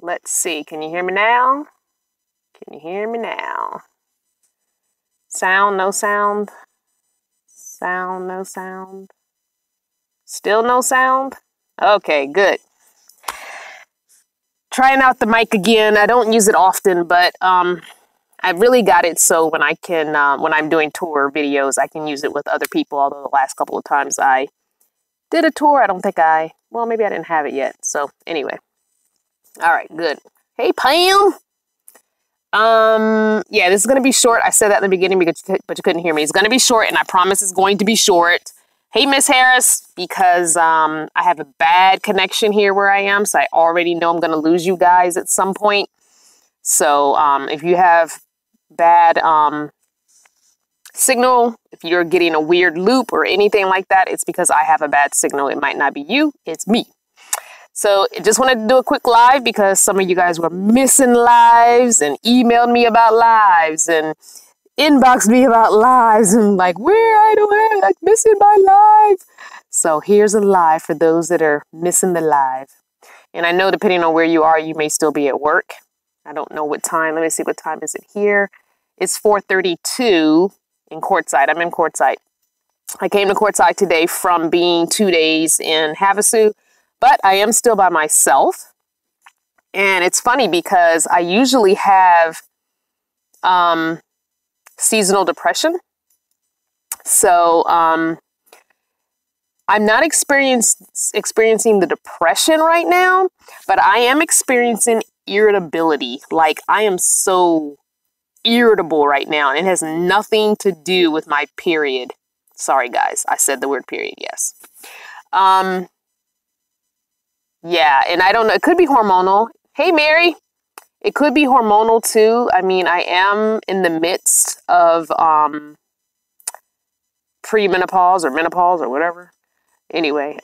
Let's see. Can you hear me now? Can you hear me now? Sound, no sound. Sound, no sound. Still no sound? Okay, good. Trying out the mic again. I don't use it often, but I really got it so when I can, when I'm doing tour videos, I can use it with other people. Although the last couple of times I did a tour, I don't think well, maybe I didn't have it yet. So anyway. All right, good. Hey, Pam. Yeah, this is going to be short. I said that in the beginning, but you couldn't hear me. It's going to be short, and I promise it's going to be short. Hey, Miss Harris, because I have a bad connection here where I am, so I already know I'm going to lose you guys at some point. So if you have bad signal, if you're getting a weird loop or anything like that, it's because I have a bad signal. It might not be you, it's me. So I just wanted to do a quick live because some of you guys were missing lives and emailed me about lives and inboxed me about lives and like, I'm missing my live. So here's a live for those that are missing the live. And I know depending on where you are, you may still be at work. I don't know what time. Let me see, what time is it here? It's 4:32 in Quartzsite. I'm in Quartzsite. I came to Quartzsite today from being 2 days in Havasu. But I am still by myself. And it's funny because I usually have seasonal depression. So I'm not experiencing the depression right now, but I am experiencing irritability. Like I am so irritable right now. And it has nothing to do with my period. Sorry, guys. I said the word period. Yes. Yeah, and I don't know. It could be hormonal. Hey, Mary. It could be hormonal, too. I mean, I am in the midst of premenopause or menopause or whatever. Anyway,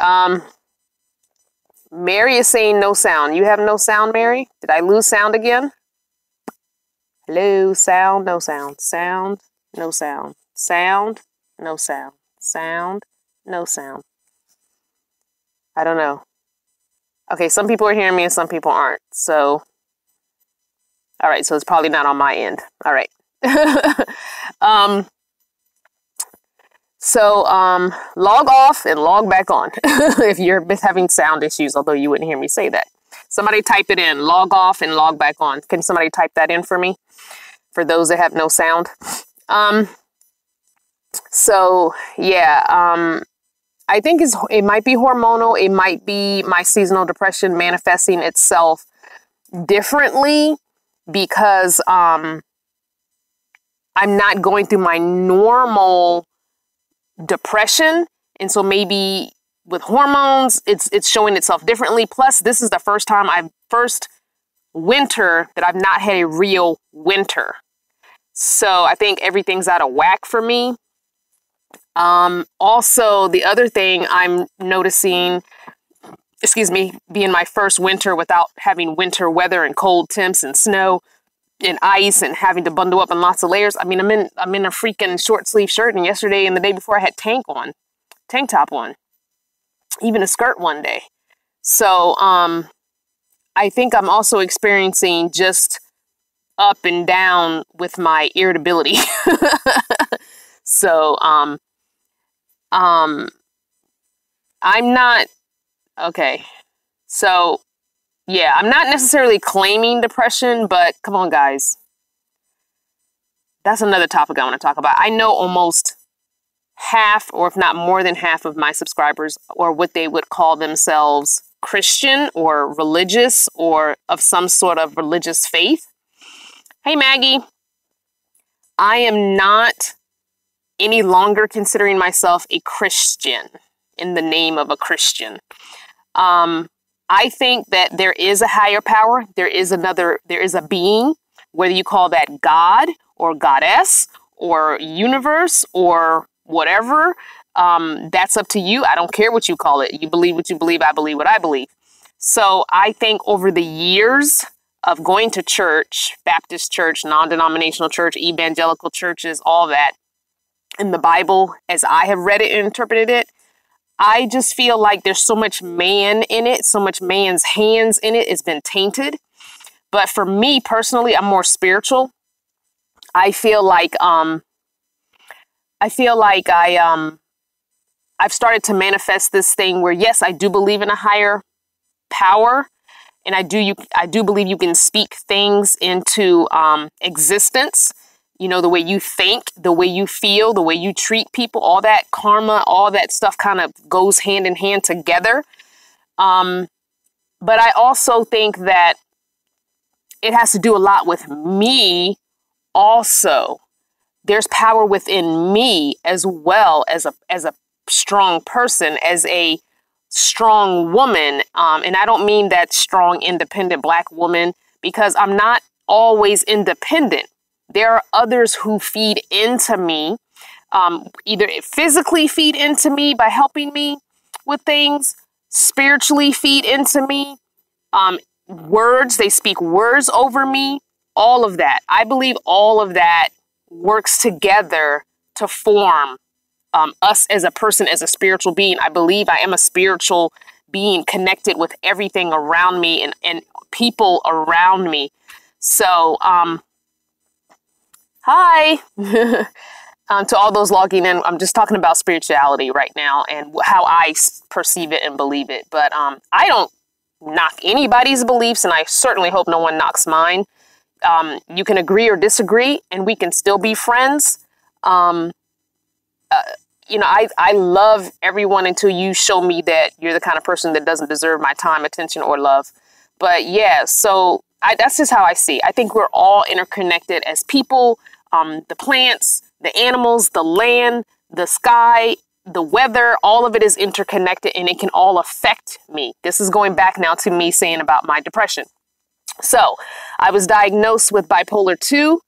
Mary is saying no sound. You have no sound, Mary? Did I lose sound again? Hello, sound, no sound. Sound, no sound. Sound, no sound. Sound, no sound. I don't know. Okay, some people are hearing me and some people aren't. So, all right, so it's probably not on my end. All right. Log off and log back on if you're having sound issues, although you wouldn't hear me say that. Somebody type it in, log off and log back on. Can somebody type that in for me? For those that have no sound. I think it might be hormonal. It might be my seasonal depression manifesting itself differently because I'm not going through my normal depression. And so maybe with hormones, it's showing itself differently. Plus, this is the first winter that I've not had a real winter. So I think everything's out of whack for me. Also, the other thing I'm noticing, being my first winter without having winter weather and cold temps and snow and ice and having to bundle up in lots of layers. I mean, I'm in a freaking short sleeve shirt, and yesterday and the day before I had tank top on, even a skirt one day. So, I think I'm also experiencing just up and down with my irritability. So, I'm not, okay. So, yeah, I'm not necessarily claiming depression, but come on, guys. That's another topic I want to talk about. I know almost half, or if not more than half of my subscribers, or what they would call themselves Christian or religious or of some sort of religious faith. Hey, Maggie. I am not any longer considering myself a Christian in the name of a Christian. I think that there is a higher power. There is a being, whether you call that God or goddess or universe or whatever. That's up to you. I don't care what you call it. You believe what you believe. I believe what I believe. So I think over the years of going to church, Baptist church, non-denominational church, evangelical churches, all that, in the Bible, as I have read it and interpreted it, I just feel like there's so much man in it, so much man's hands in it. It's been tainted. But for me personally, I'm more spiritual. I feel like I've started to manifest this thing where, yes, I do believe in a higher power, and I do believe you can speak things into existence. You know, the way you think, the way you feel, the way you treat people, all that karma, all that stuff kind of goes hand in hand together. But I also think that it has to do a lot with me also. There's power within me as well as a strong person, as a strong woman. And I don't mean that strong, independent Black woman, because I'm not always independent. There are others who feed into me, either physically feed into me by helping me with things, spiritually feed into me, words, they speak words over me, all of that. I believe all of that works together to form us as a person, as a spiritual being. I believe I am a spiritual being connected with everything around me and people around me. So, hi. To all those logging in, I'm just talking about spirituality right now and how I perceive it and believe it. But I don't knock anybody's beliefs, and I certainly hope no one knocks mine. You can agree or disagree, and we can still be friends. You know, I love everyone until you show me that you're the kind of person that doesn't deserve my time, attention, or love. But yeah, so that's just how I see. I think we're all interconnected as people, the plants, the animals, the land, the sky, the weather, all of it is interconnected, and it can all affect me. This is going back now to me saying about my depression. So I was diagnosed with bipolar 2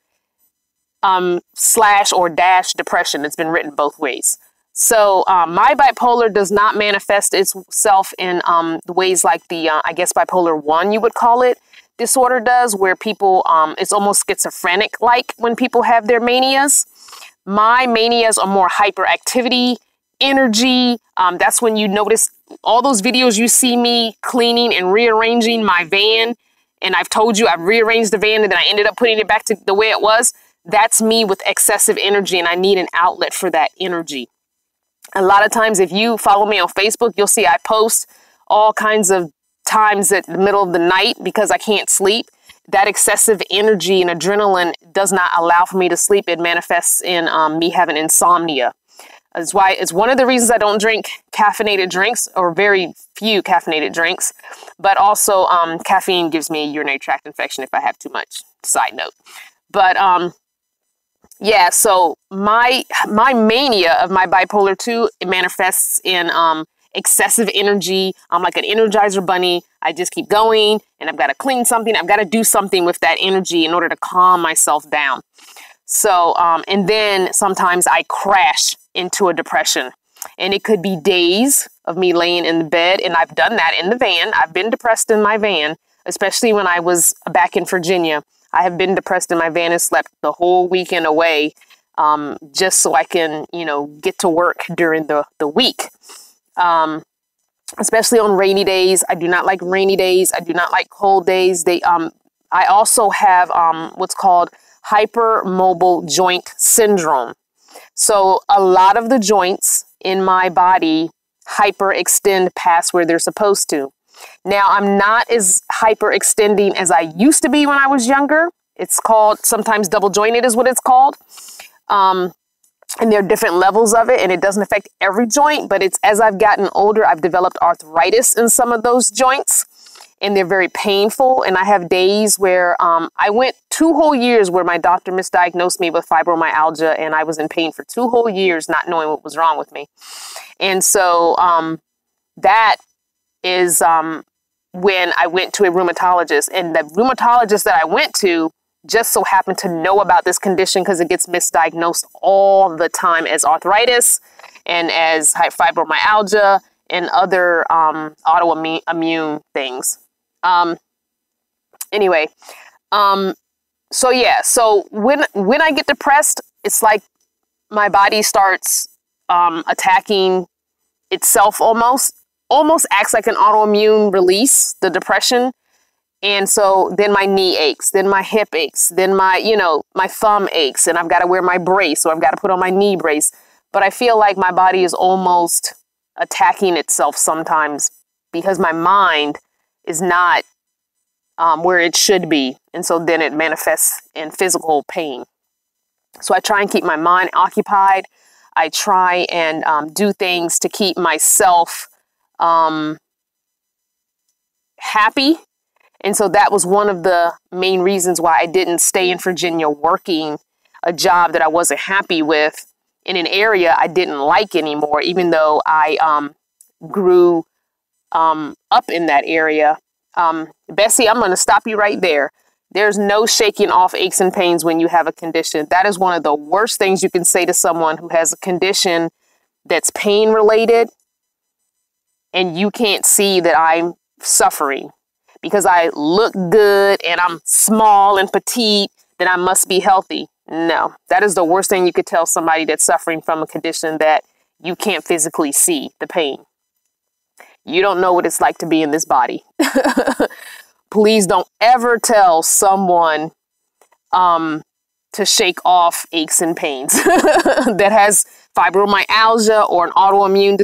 / or dash depression. It's been written both ways. So my bipolar does not manifest itself in the ways like the, I guess, bipolar 1, you would call it, disorder does, where people, it's almost schizophrenic-like when people have their manias. My manias are more hyperactivity, energy. That's when you notice all those videos you see me cleaning and rearranging my van. And I've told you I've rearranged the van and then I ended up putting it back to the way it was. That's me with excessive energy, and I need an outlet for that energy. A lot of times, if you follow me on Facebook, you'll see I post all kinds of times at the middle of the night because I can't sleep. That excessive energy and adrenaline does not allow for me to sleep. It manifests in me having insomnia. That's why it's one of the reasons I don't drink caffeinated drinks, or very few caffeinated drinks. But also, caffeine gives me a urinary tract infection if I have too much. Side note. But yeah, so my mania of my bipolar 2, it manifests in excessive energy. I'm like an Energizer bunny. I just keep going, and I've got to clean something. I've got to do something with that energy in order to calm myself down. So, and then sometimes I crash into a depression, and it could be days of me laying in the bed, and I've done that in the van. I've been depressed in my van, especially when I was back in Virginia. I have been depressed in my van and slept the whole weekend away, just so I can, you know, get to work during the week. Especially on rainy days. I do not like rainy days. I do not like cold days. I also have what's called hypermobile joint syndrome. So a lot of the joints in my body hyperextend past where they're supposed to. Now, I'm not as hyperextending as I used to be when I was younger. It's called sometimes double jointed is what it's called. And there are different levels of it, and it doesn't affect every joint, but it's as I've gotten older, I've developed arthritis in some of those joints, and they're very painful. And I have days where I went 2 whole years where my doctor misdiagnosed me with fibromyalgia, and I was in pain for 2 whole years not knowing what was wrong with me. And so that is when I went to a rheumatologist, and the rheumatologist that I went to just so happened to know about this condition because it gets misdiagnosed all the time as arthritis and as fibromyalgia and other autoimmune things. Anyway, so yeah, so when I get depressed, it's like my body starts attacking itself almost acts like an autoimmune release, the depression. And so then my knee aches, then my hip aches, then my, my thumb aches, and I've got to wear my brace, or I've got to put on my knee brace. But I feel like my body is almost attacking itself sometimes because my mind is not where it should be. And so then it manifests in physical pain. So I try and keep my mind occupied. I try and do things to keep myself happy. And so that was one of the main reasons why I didn't stay in Virginia working a job that I wasn't happy with in an area I didn't like anymore, even though I grew up in that area. Bessie, I'm going to stop you right there. There's no shaking off aches and pains when you have a condition. That is one of the worst things you can say to someone who has a condition that's pain related and you can't see that I'm suffering because I look good and I'm small and petite, then I must be healthy. No, that is the worst thing you could tell somebody that's suffering from a condition that you can't physically see the pain. You don't know what it's like to be in this body. Please don't ever tell someone to shake off aches and pains that has fibromyalgia or an autoimmune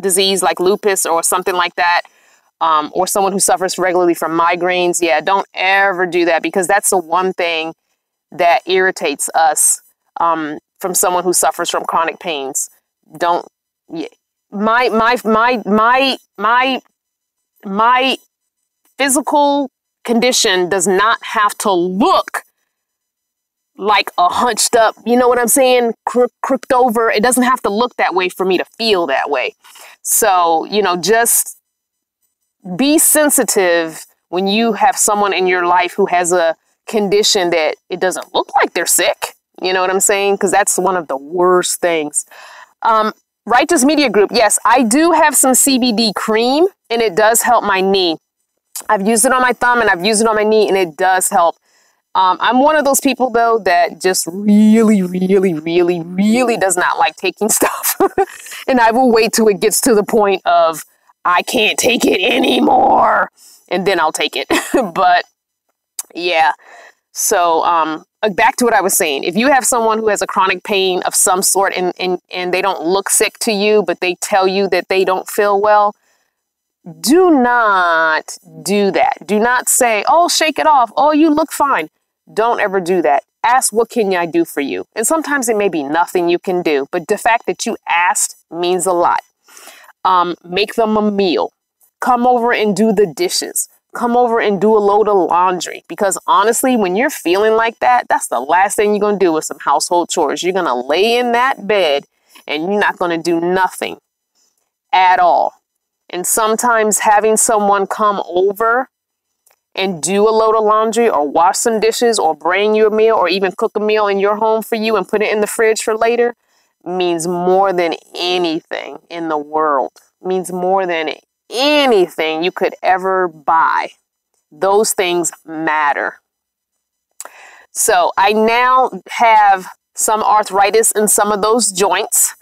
disease like lupus or something like that, or someone who suffers regularly from migraines. Yeah, don't ever do that, because that's the one thing that irritates us from someone who suffers from chronic pains. Don't. Yeah, my physical condition does not have to look like a hunched up, you know what I'm saying, crooked over. It doesn't have to look that way for me to feel that way. So, just be sensitive when you have someone in your life who has a condition that it doesn't look like they're sick. You know what I'm saying? Because that's one of the worst things. Righteous Media Group. Yes, I do have some CBD cream and it does help my knee. I've used it on my thumb and I've used it on my knee and it does help. I'm one of those people, though, that just really, really, really, really does not like taking stuff. And I will wait till it gets to the point of I can't take it anymore. And then I'll take it. But yeah. So back to what I was saying. If you have someone who has a chronic pain of some sort and they don't look sick to you, but they tell you that they don't feel well, do not do that. Do not say, oh, shake it off. Oh, you look fine. Don't ever do that. Ask, what can I do for you? And sometimes it may be nothing you can do, but the fact that you asked means a lot. Make them a meal. Come over and do the dishes. Come over and do a load of laundry. Because honestly, when you're feeling like that, that's the last thing you're going to do with some household chores. You're going to lay in that bed and you're not going to do nothing at all. And sometimes having someone come over and do a load of laundry or wash some dishes or bring you a meal or even cook a meal in your home for you and put it in the fridge for later means more than anything in the world. Means more than anything you could ever buy. Those things matter. So I now have some arthritis in some of those joints.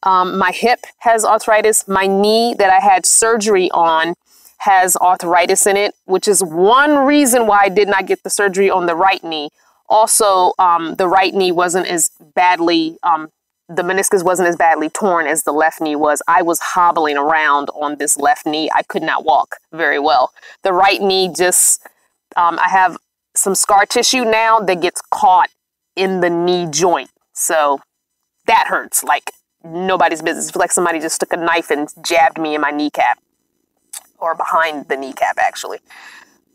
My hip has arthritis. My knee that I had surgery on has arthritis in it, which is one reason why I did not get the surgery on the right knee. Also, the right knee wasn't as badly, the meniscus wasn't as badly torn as the left knee was. I was hobbling around on this left knee. I could not walk very well. The right knee just, I have some scar tissue now that gets caught in the knee joint. So that hurts like nobody's business. It feels like somebody just took a knife and jabbed me in my kneecap. Or behind the kneecap, actually.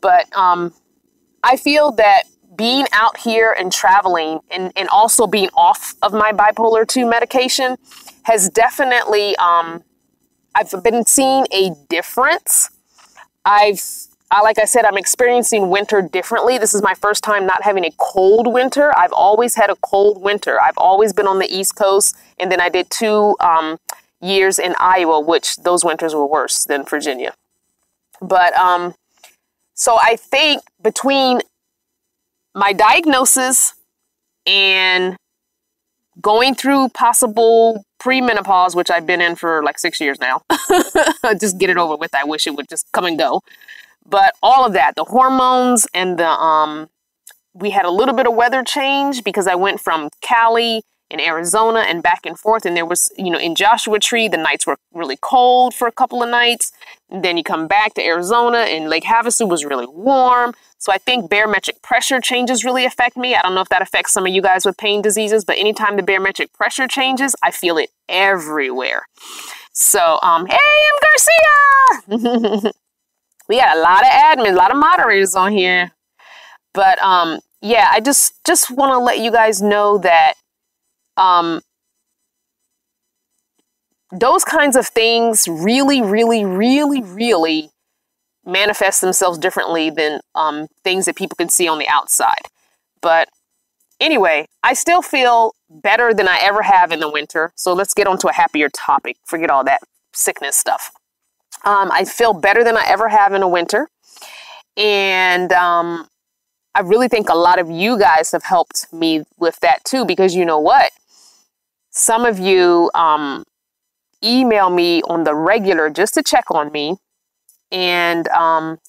But I feel that being out here and traveling and also being off of my bipolar 2 medication has definitely, I've been seeing a difference. Like I said, I'm experiencing winter differently. This is my first time not having a cold winter. I've always had a cold winter. I've always been on the East Coast, and then I did 2 years in Iowa, which those winters were worse than Virginia. But, so I think between my diagnosis and going through possible premenopause, which I've been in for like 6 years now, just get it over with. I wish it would just come and go. But all of that, the hormones and we had a little bit of weather change because I went from Cali in Arizona and back and forth. And there was, in Joshua Tree, the nights were really cold for a couple of nights. And then you come back to Arizona and Lake Havasu was really warm. So I think barometric pressure changes really affect me. I don't know if that affects some of you guys with pain diseases, but anytime the barometric pressure changes, I feel it everywhere. So, hey, I'm Garcia! We got a lot of admins, a lot of moderators on here. But, yeah, I just want to let you guys know that those kinds of things really, really, really, really manifest themselves differently than things that people can see on the outside. But anyway, I still feel better than I ever have in the winter. So let's get on to a happier topic. Forget all that sickness stuff. I feel better than I ever have in the winter. And I really think a lot of you guys have helped me with that too, because you know what? Some of you email me on the regular just to check on me. And,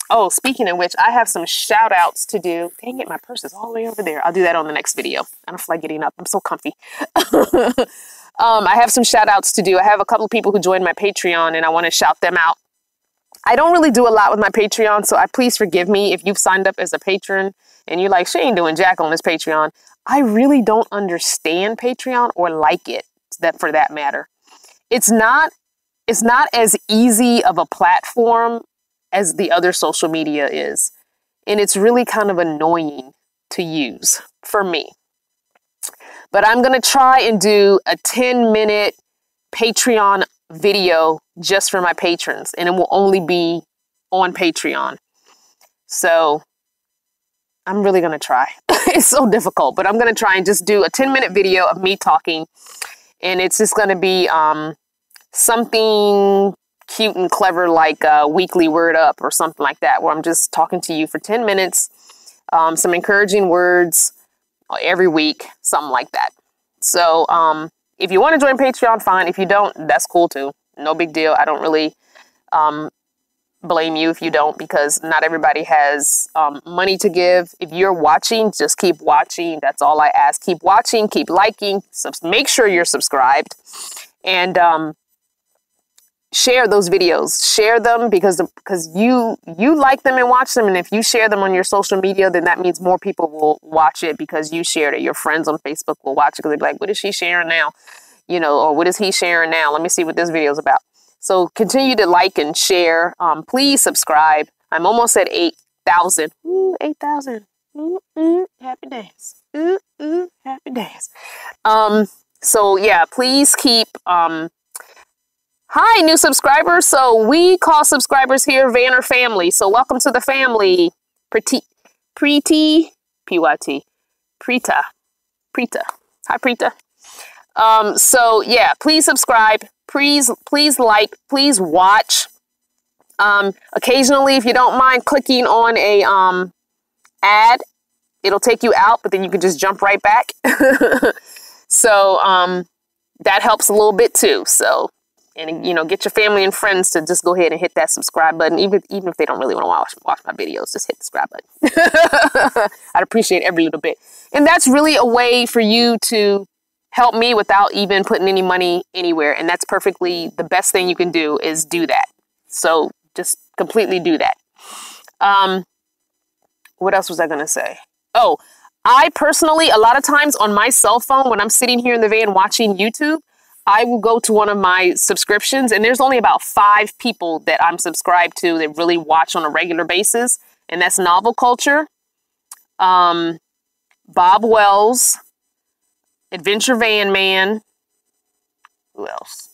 oh, speaking of which, I have some shout outs to do. Dang it, my purse is all the way over there. I'll do that on the next video. I don't feel like getting up. I'm so comfy. I have some shout outs to do. I have a couple of people who joined my Patreon and I want to shout them out. I don't really do a lot with my Patreon, so please forgive me if you've signed up as a patron and you're like, she ain't doing jack on this Patreon. I really don't understand Patreon or like it, for that matter. It's not as easy of a platform as the other social media is. And it's really kind of annoying to use for me. But I'm going to try and do a 10-minute Patreon video just for my patrons. And it will only be on Patreon. So I'm really going to try. It's so difficult, but I'm going to try and just do a 10-minute video of me talking. And it's just going to be something cute and clever like a weekly word up or something like that, where I'm just talking to you for 10 minutes, some encouraging words every week, something like that. So if you want to join Patreon, fine. If you don't, that's cool too. No big deal. I don't really blame you if you don't, because not everybody has money to give. If you're watching, just keep watching. That's all I ask. Keep watching, keep liking, make sure you're subscribed, and share those videos. Share them because you like them and watch them. And if you share them on your social media, then that means more people will watch it because you shared it. Your friends on Facebook will watch it because they'll be like, what is she sharing now? Or what is he sharing now? Let me see what this video is about. So continue to like and share. Please subscribe. I'm almost at 8,000. 8,000. Happy days. Happy days. So yeah, please keep, hi, new subscribers. So we call subscribers here Vanner family. So welcome to the family. Preeti, P-Y-T, Preeta. Hi, Preeta. So yeah, please subscribe. Please like, please watch. Occasionally, if you don't mind clicking on a ad, it'll take you out, but then you can just jump right back. So that helps a little bit too. So, and get your family and friends to just go ahead and hit that subscribe button. Even if they don't really want to watch my videos, just hit the subscribe button. I'd appreciate every little bit. And that's really a way for you to help me without even putting any money anywhere. And that's perfectly the best thing you can do is do that. So just completely do that. What else was I going to say? Oh, I personally, a lot of times on my cell phone, when I'm sitting here in the van watching YouTube, I will go to one of my subscriptions, and there's only about 5 people that I'm subscribed to that really watch on a regular basis. And that's Novel Culture, Bob Wells, Adventure Van Man. Who else?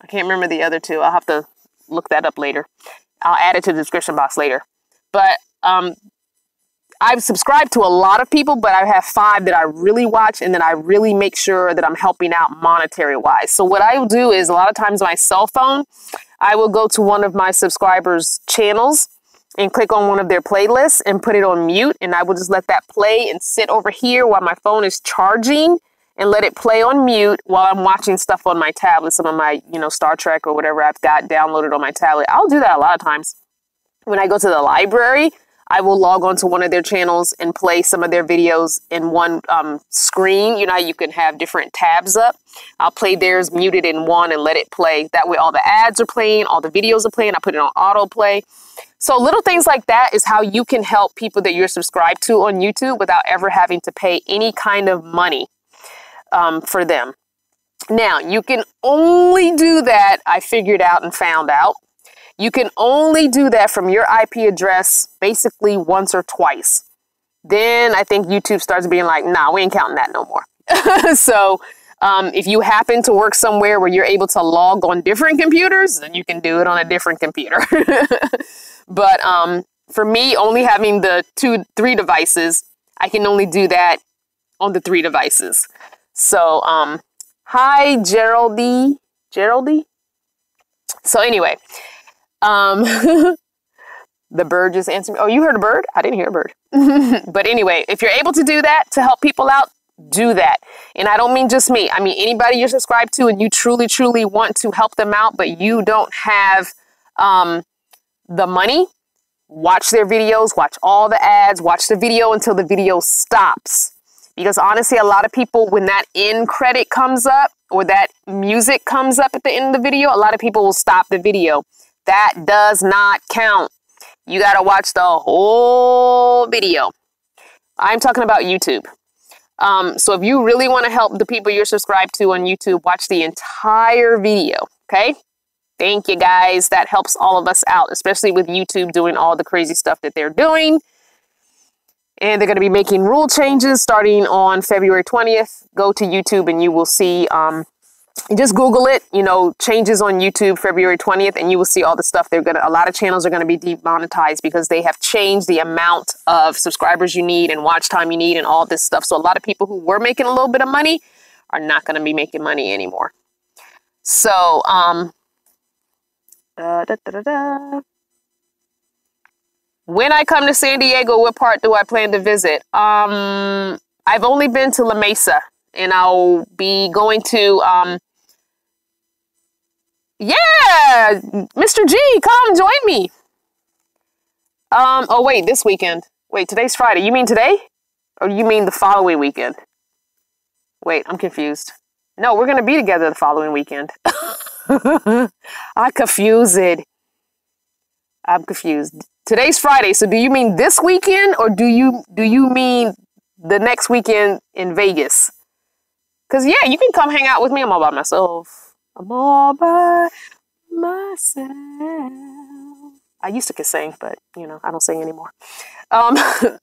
I can't remember the other 2. I'll have to look that up later. I'll add it to the description box later. But I've subscribed to a lot of people, but I have 5 that I really watch and that I really make sure that I'm helping out monetary wise. So what I will do is a lot of times my cell phone, I will go to one of my subscribers' channels and click on one of their playlists and put it on mute. And I will just let that play and sit over here while my phone is charging and let it play on mute while I'm watching stuff on my tablet, some of my, Star Trek or whatever I've got downloaded on my tablet. I'll do that a lot of times. When I go to the library, I will log on to one of their channels and play some of their videos in one screen. You know how you can have different tabs up? I'll play theirs muted in one and let it play. That way all the ads are playing, all the videos are playing. I put it on autoplay. So little things like that is how you can help people that you're subscribed to on YouTube without ever having to pay any kind of money for them. Now, you can only do that, I figured out and found out. You can only do that from your IP address basically once or twice. Then I think YouTube starts being like, nah, we ain't counting that no more. So if you happen to work somewhere where you're able to log on different computers, then you can do it on a different computer. But for me, only having the 3 devices, I can only do that on the 3 devices. So hi, Geraldine. Geraldine? So anyway. The bird just answered me. Oh, you heard a bird? I didn't hear a bird. But anyway, if you're able to do that to help people out, do that. And I don't mean just me. I mean, anybody you're subscribed to and you truly, truly want to help them out, but you don't have the money, watch their videos, watch all the ads, watch the video until the video stops. Because honestly, a lot of people, when that end credit comes up or that music comes up at the end of the video, a lot of people will stop the video. That does not count. You got to watch the whole video. I'm talking about YouTube. So if you really want to help the people you're subscribed to on YouTube, watch the entire video. Okay. Thank you guys. That helps all of us out, especially with YouTube doing all the crazy stuff that they're doing. And they're going to be making rule changes starting on February 20th. Go to YouTube and you will see, just Google it, you know, changes on YouTube February 20th, and you will see all the stuff a lot of channels are going to be demonetized because they have changed the amount of subscribers you need and watch time you need and all this stuff. So a lot of people who were making a little bit of money are not going to be making money anymore. So, when I come to San Diego, what part do I plan to visit? I've only been to La Mesa, and I'll be going to, yeah, Mr. G, come join me. Oh wait, this weekend. Wait, today's Friday. You mean today? Or you mean the following weekend? Wait, I'm confused. No, we're going to be together the following weekend. I'm confused. I'm confused. Today's Friday, so do you mean this weekend or do you mean the next weekend in Vegas? Because, yeah, you can come hang out with me. I'm all by myself. I'm all by myself. I used to could sing, but, you know, I don't sing anymore. I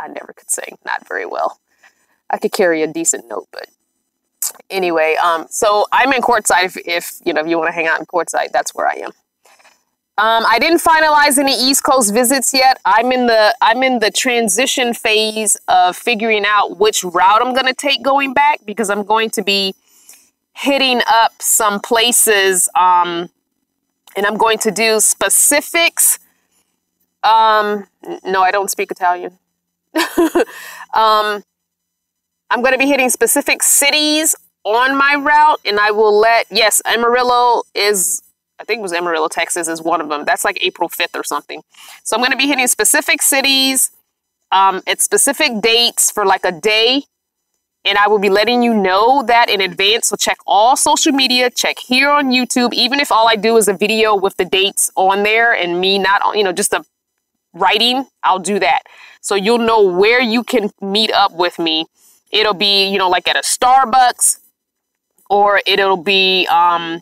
never could sing. Not very well. I could carry a decent note, but anyway, so I'm in courtside. If you want to hang out in courtside, that's where I am. I didn't finalize any East Coast visits yet. I'm in the transition phase of figuring out which route I'm going to take going back, because I'm going to be hitting up some places, and I'm going to do specifics. No, I don't speak Italian. I'm going to be hitting specific cities on my route, and I will yes, Amarillo is, I think it was Amarillo, Texas is one of them. That's like April 5th or something. So I'm going to be hitting specific cities at specific dates for like a day. And I will be letting you know that in advance. So check all social media, check here on YouTube. Even if all I do is a video with the dates on there and me not, just the writing, I'll do that. So you'll know where you can meet up with me. It'll be, like at a Starbucks, or it'll be at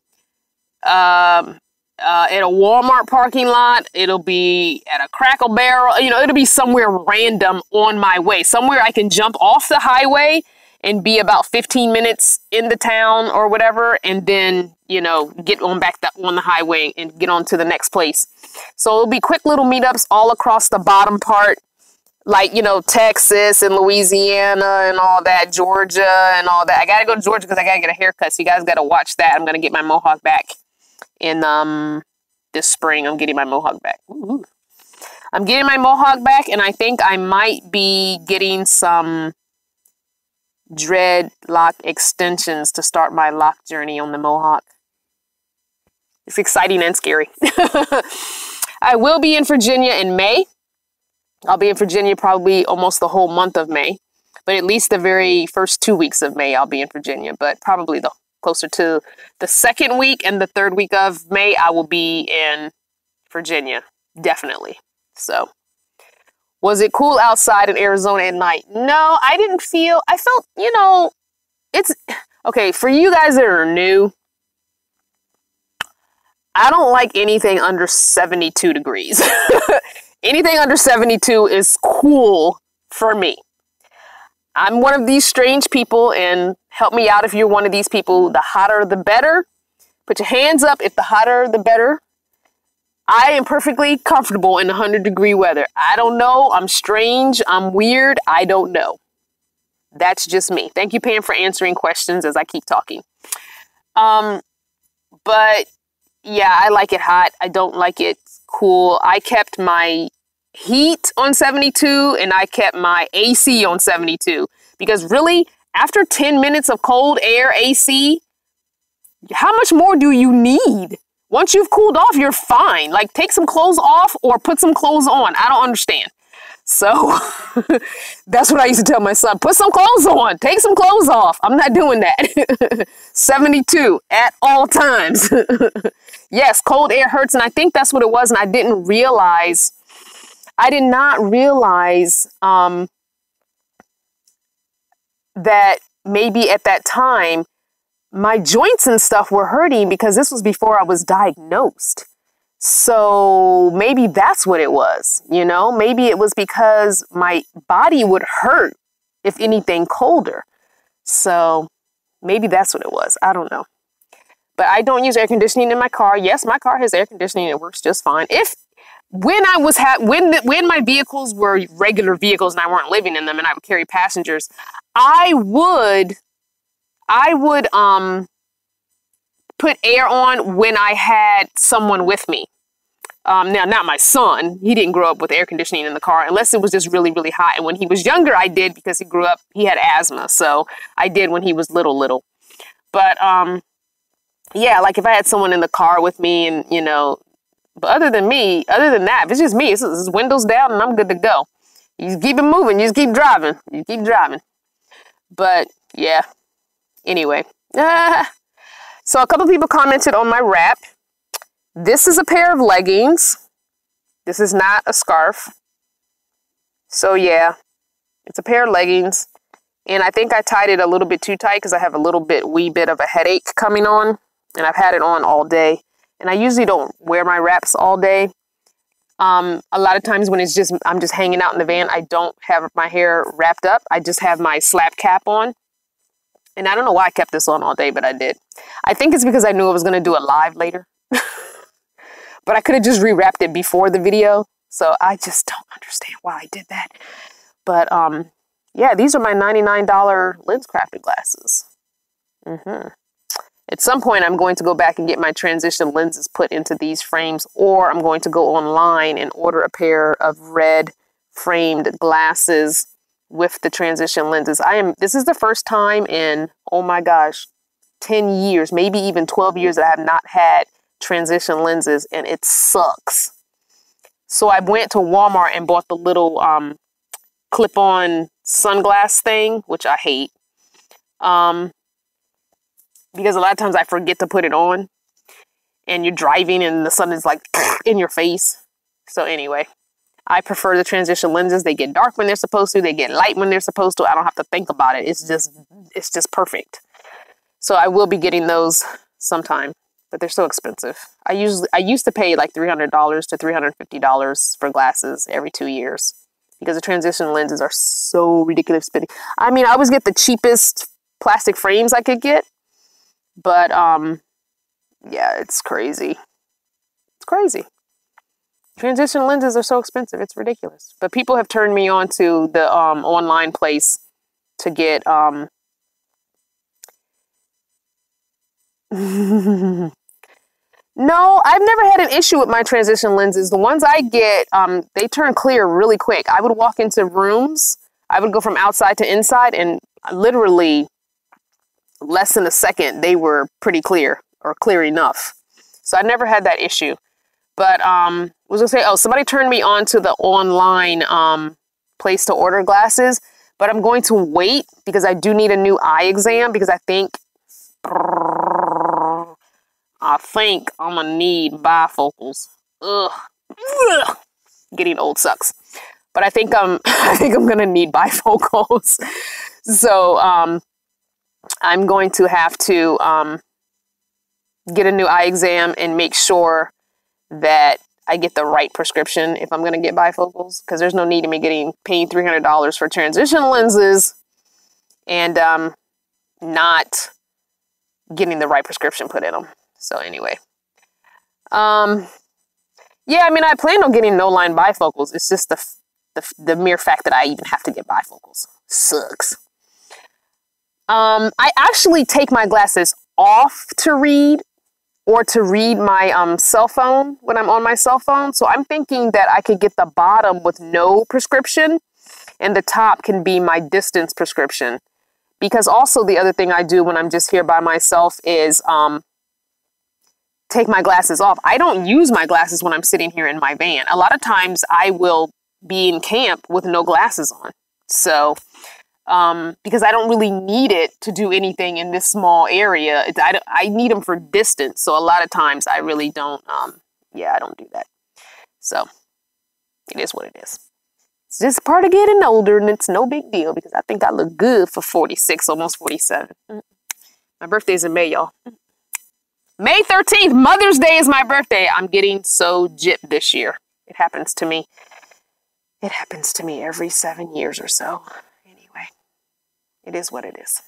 a Walmart parking lot. It'll be at a Crackle Barrel. It'll be somewhere random on my way, somewhere I can jump off the highway and be about 15 minutes in the town or whatever, and then, get on back on the highway and get on to the next place. So it'll be quick little meetups all across the bottom part, like, Texas and Louisiana and all that, Georgia and all that. I got to go to Georgia because I got to get a haircut. So you guys got to watch that. I'm going to get my mohawk back in this spring. I'm getting my mohawk back. Ooh. I'm getting my mohawk back, and I think I might be getting some dreadlock extensions to start my lock journey on the mohawk. It's exciting and scary. I will be in Virginia in May. I'll be in Virginia probably almost the whole month of May, but at least the very first 2 weeks of May, I'll be in Virginia, but probably the closer to the second week and the third week of May, I will be in Virginia. Definitely. So, was it cool outside in Arizona at night? No, I felt, it's okay. For you guys that are new, I don't like anything under 72 degrees. Anything under 72 is cool for me. I'm one of these strange people, and help me out if you're one of these people. The hotter, the better. Put your hands up if the hotter, the better. I am perfectly comfortable in 100-degree weather. I don't know. I'm strange. I'm weird. I don't know. That's just me. Thank you, Pam, for answering questions as I keep talking. But yeah, I like it hot. I don't like it cool. I kept my heat on 72 and I kept my AC on 72 because really, after 10 minutes of cold air AC, how much more do you need? Once you've cooled off, you're fine. Like, take some clothes off or put some clothes on. I don't understand. So that's what I used to tell my son. Put some clothes on. Take some clothes off. I'm not doing that. 72 at all times. Yes, cold air hurts. And I think that's what it was. And I did not realize that maybe at that time, my joints and stuff were hurting because this was before I was diagnosed. So maybe that's what it was, maybe it was because my body would hurt if anything colder. So maybe that's what it was. I don't know. But I don't use air conditioning in my car. Yes, my car has air conditioning. It works just fine. When my vehicles were regular vehicles and I weren't living in them and I would carry passengers, I would put air on when I had someone with me. Now, not my son. He didn't grow up with air conditioning in the car unless it was just really, really hot. And when he was younger, I did because he had asthma. So I did when he was little. But yeah, like if I had someone in the car with me and, but other than that, if it's just me, it's windows down and I'm good to go. You just keep it moving. You just keep driving. But yeah, anyway. So a couple people commented on my wrap. This is a pair of leggings. This is not a scarf. So yeah, it's a pair of leggings. And I think I tied it a little bit too tight because I have a wee bit of a headache coming on. And I've had it on all day. And I usually don't wear my wraps all day. A lot of times when I'm just hanging out in the van, I don't have my hair wrapped up. I just have my slap cap on. And I don't know why I kept this on all day, but I did. I think it's because I knew I was going to do a live later. But I could have just rewrapped it before the video. So I just don't understand why I did that. But yeah, these are my $99 lens crafted glasses. At some point, I'm going to go back and get my transition lenses put into these frames, or I'm going to go online and order a pair of red framed glasses with the transition lenses. This is the first time in, oh my gosh, 10 years, maybe even 12 years that I have not had transition lenses, and it sucks. So I went to Walmart and bought the little clip-on sunglass thing, which I hate. Because a lot of times I forget to put it on and you're driving and the sun is like in your face. So anyway, I prefer the transition lenses. They get dark when they're supposed to. They get light when they're supposed to. I don't have to think about it. It's just perfect. So I will be getting those sometime, but they're so expensive. I used to pay like $300 to $350 for glasses every 2 years because the transition lenses are so ridiculous spending. I mean, I always get the cheapest plastic frames I could get. But, yeah, it's crazy. It's crazy. Transition lenses are so expensive. It's ridiculous. But people have turned me on to the online place to get No, I've never had an issue with my transition lenses. The ones I get, they turn clear really quick. I would walk into rooms. I would go from outside to inside and literally less than a second, they were pretty clear or clear enough. So I never had that issue. But was gonna say, oh, somebody turned me on to the online place to order glasses, but I'm going to wait because I do need a new eye exam because I think I'm gonna need bifocals. Ugh. Ugh. Getting old sucks. But I think I'm gonna need bifocals. So I'm going to have to get a new eye exam and make sure that I get the right prescription if I'm gonna get bifocals, because there's no need in me paying $300 for transition lenses and not getting the right prescription put in them. So anyway, yeah, I mean, I plan on getting no line bifocals. It's just the mere fact that I even have to get bifocals sucks. I actually take my glasses off to read or to read my cell phone when I'm on my cell phone. So I'm thinking that I could get the bottom with no prescription and the top can be my distance prescription. Because also the other thing I do when I'm just here by myself is take my glasses off. I don't use my glasses when I'm sitting here in my van. A lot of times I will be in camp with no glasses on. So, because I don't really need it to do anything in this small area. I need them for distance. So a lot of times I really don't, yeah, I don't do that. So it is what it is. It's just part of getting older and it's no big deal because I think I look good for 46, almost 47. My birthday's in May, y'all. May 13th, Mother's Day is my birthday. I'm getting so gypped this year. It happens to me. It happens to me every 7 years or so. Anyway, it is what it is.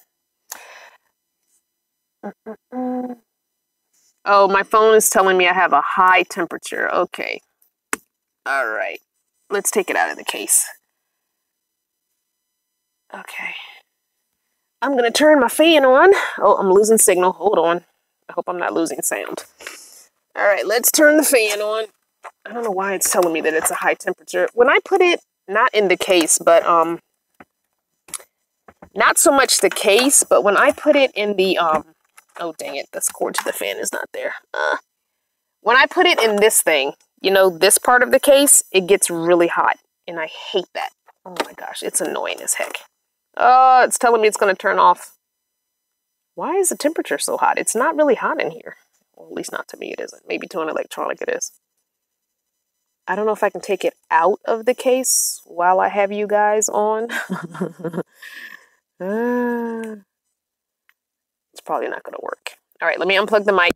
Oh, my phone is telling me I have a high temperature. Okay. All right. Let's take it out of the case. Okay. I'm going to turn my fan on. Oh, I'm losing signal. Hold on. I hope I'm not losing sound. All right, let's turn the fan on. I don't know why it's telling me that it's a high temperature. When I put it, not in the case, but not so much the case, but when I put it in the, oh dang it, this cord to the fan is not there. When I put it in this thing, you know, this part of the case, it gets really hot, and I hate that. Oh my gosh, it's annoying as heck. Oh, it's telling me it's going to turn off. Why is the temperature so hot? It's not really hot in here. Well, at least not to me it isn't. Maybe to an electronic it is. I don't know if I can take it out of the case while I have you guys on. It's probably not going to work. All right, let me unplug the mic.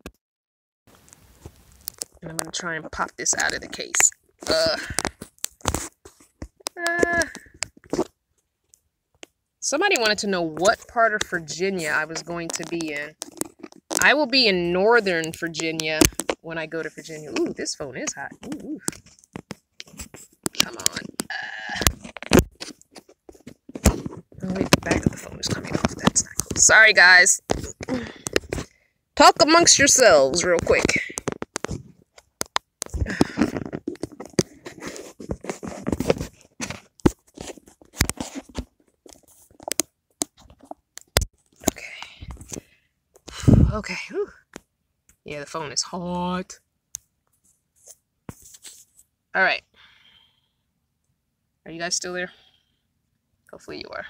And I'm going to try and pop this out of the case. Somebody wanted to know what part of Virginia I was going to be in. I will be in Northern Virginia when I go to Virginia. Ooh, this phone is hot. Ooh. Come on. Oh, wait, the back of the phone is coming off. That's not cool. Sorry, guys. Talk amongst yourselves real quick. Okay. Whew. Yeah, the phone is hot. All right. Are you guys still there? Hopefully you are.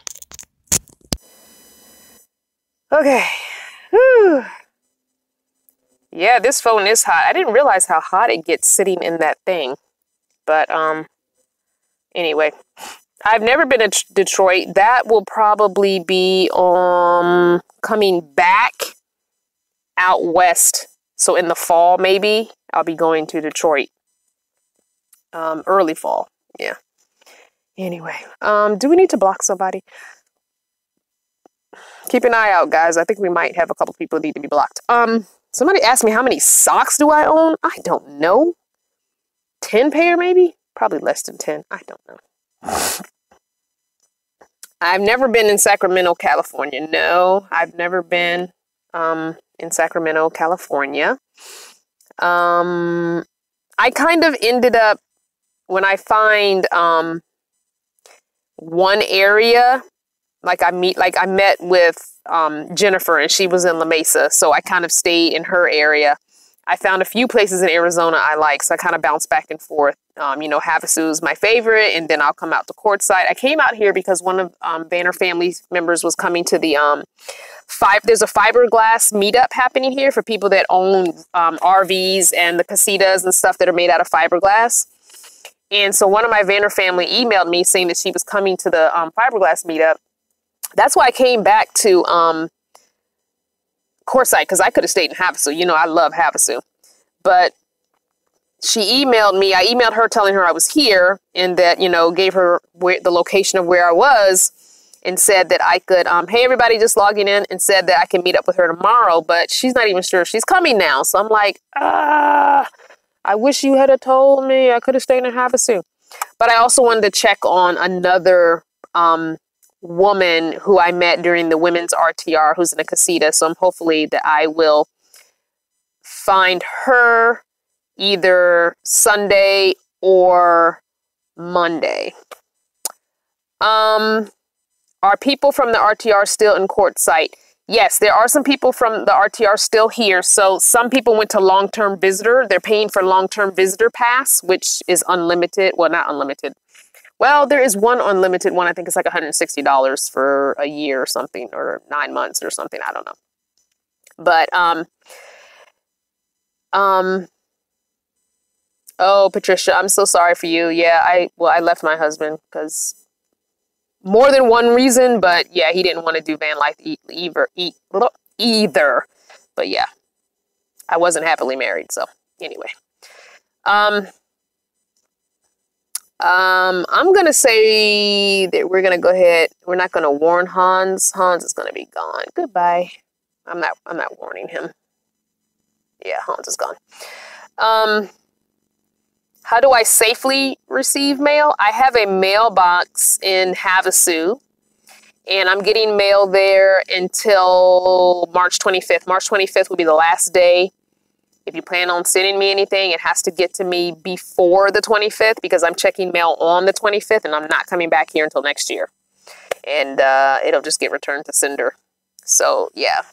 Okay. Whew. Yeah, this phone is hot. I didn't realize how hot it gets sitting in that thing. But anyway, I've never been to Detroit. That will probably be coming back out west. So in the fall, maybe I'll be going to Detroit. Early fall. Yeah. Anyway, do we need to block somebody? Keep an eye out, guys. I think we might have a couple people need to be blocked. Somebody asked me how many socks do I own? I don't know. 10 pair, maybe? Probably less than 10. I don't know. I've never been in Sacramento, California. No, I've never been in Sacramento, California. I kind of ended up, when I find one area, I met with Jennifer, and she was in La Mesa, so I kind of stayed in her area. I found a few places in Arizona I like, so I kind of bounce back and forth. You know, Havasu is my favorite, and then I'll come out to Quartzsite. I came out here because one of Banner family members was coming to the there's a fiberglass meetup happening here for people that own RVs and the casitas and stuff that are made out of fiberglass. And so one of my Banner family emailed me saying that she was coming to the fiberglass meetup. That's why I came back to Quartzsite, because I could have stayed in Havasu. You know, I love Havasu. But she emailed me. I emailed her telling her I was here, and that, you know, gave her the location of where I was, and said that I could, hey, everybody, just logging in, and said that I can meet up with her tomorrow, but she's not even sure if she's coming now. So I'm like, I wish you had told me. I could have stayed in Havasu. But I also wanted to check on another woman who I met during the women's RTR who's in a casita. So I'm hopefully that I will find her either Sunday or Monday. Are people from the RTR still in Quartzsite? Yes, there are some people from the RTR still here. So some people went to long-term visitor. They're paying for long-term visitor pass, which is unlimited. Well, not unlimited. Well, there is one unlimited one. I think it's like $160 for a year or something, or 9 months or something. I don't know. But, oh, Patricia, I'm so sorry for you. Yeah, I left my husband because more than one reason, but yeah, he didn't want to do van life either. But yeah, I wasn't happily married. So anyway, I'm going to say that we're going to go ahead. We're not going to warn Hans. Hans is going to be gone. Goodbye. I'm not warning him. Yeah, Hans is gone. How do I safely receive mail? I have a mailbox in Havasu, and I'm getting mail there until March 25th. March 25th will be the last day. If you plan on sending me anything, it has to get to me before the 25th, because I'm checking mail on the 25th, and I'm not coming back here until next year. And it'll just get returned to sender. So, yeah.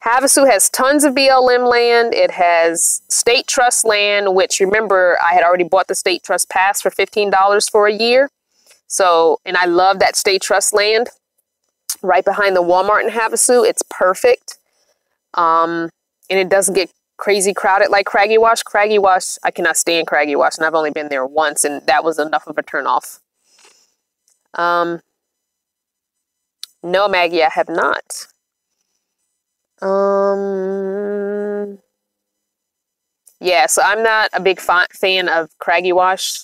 Havasu has tons of BLM land. It has state trust land, which, remember, I had already bought the state trust pass for $15 for a year. So, and I love that state trust land right behind the Walmart in Havasu. It's perfect. And it doesn't get crazy crowded like Craggy Wash. Craggy Wash, I cannot stand Craggy Wash, and I've only been there once, and that was enough of a turnoff. No, Maggie, I have not. Yeah, so I'm not a big fan of Craggy Wash.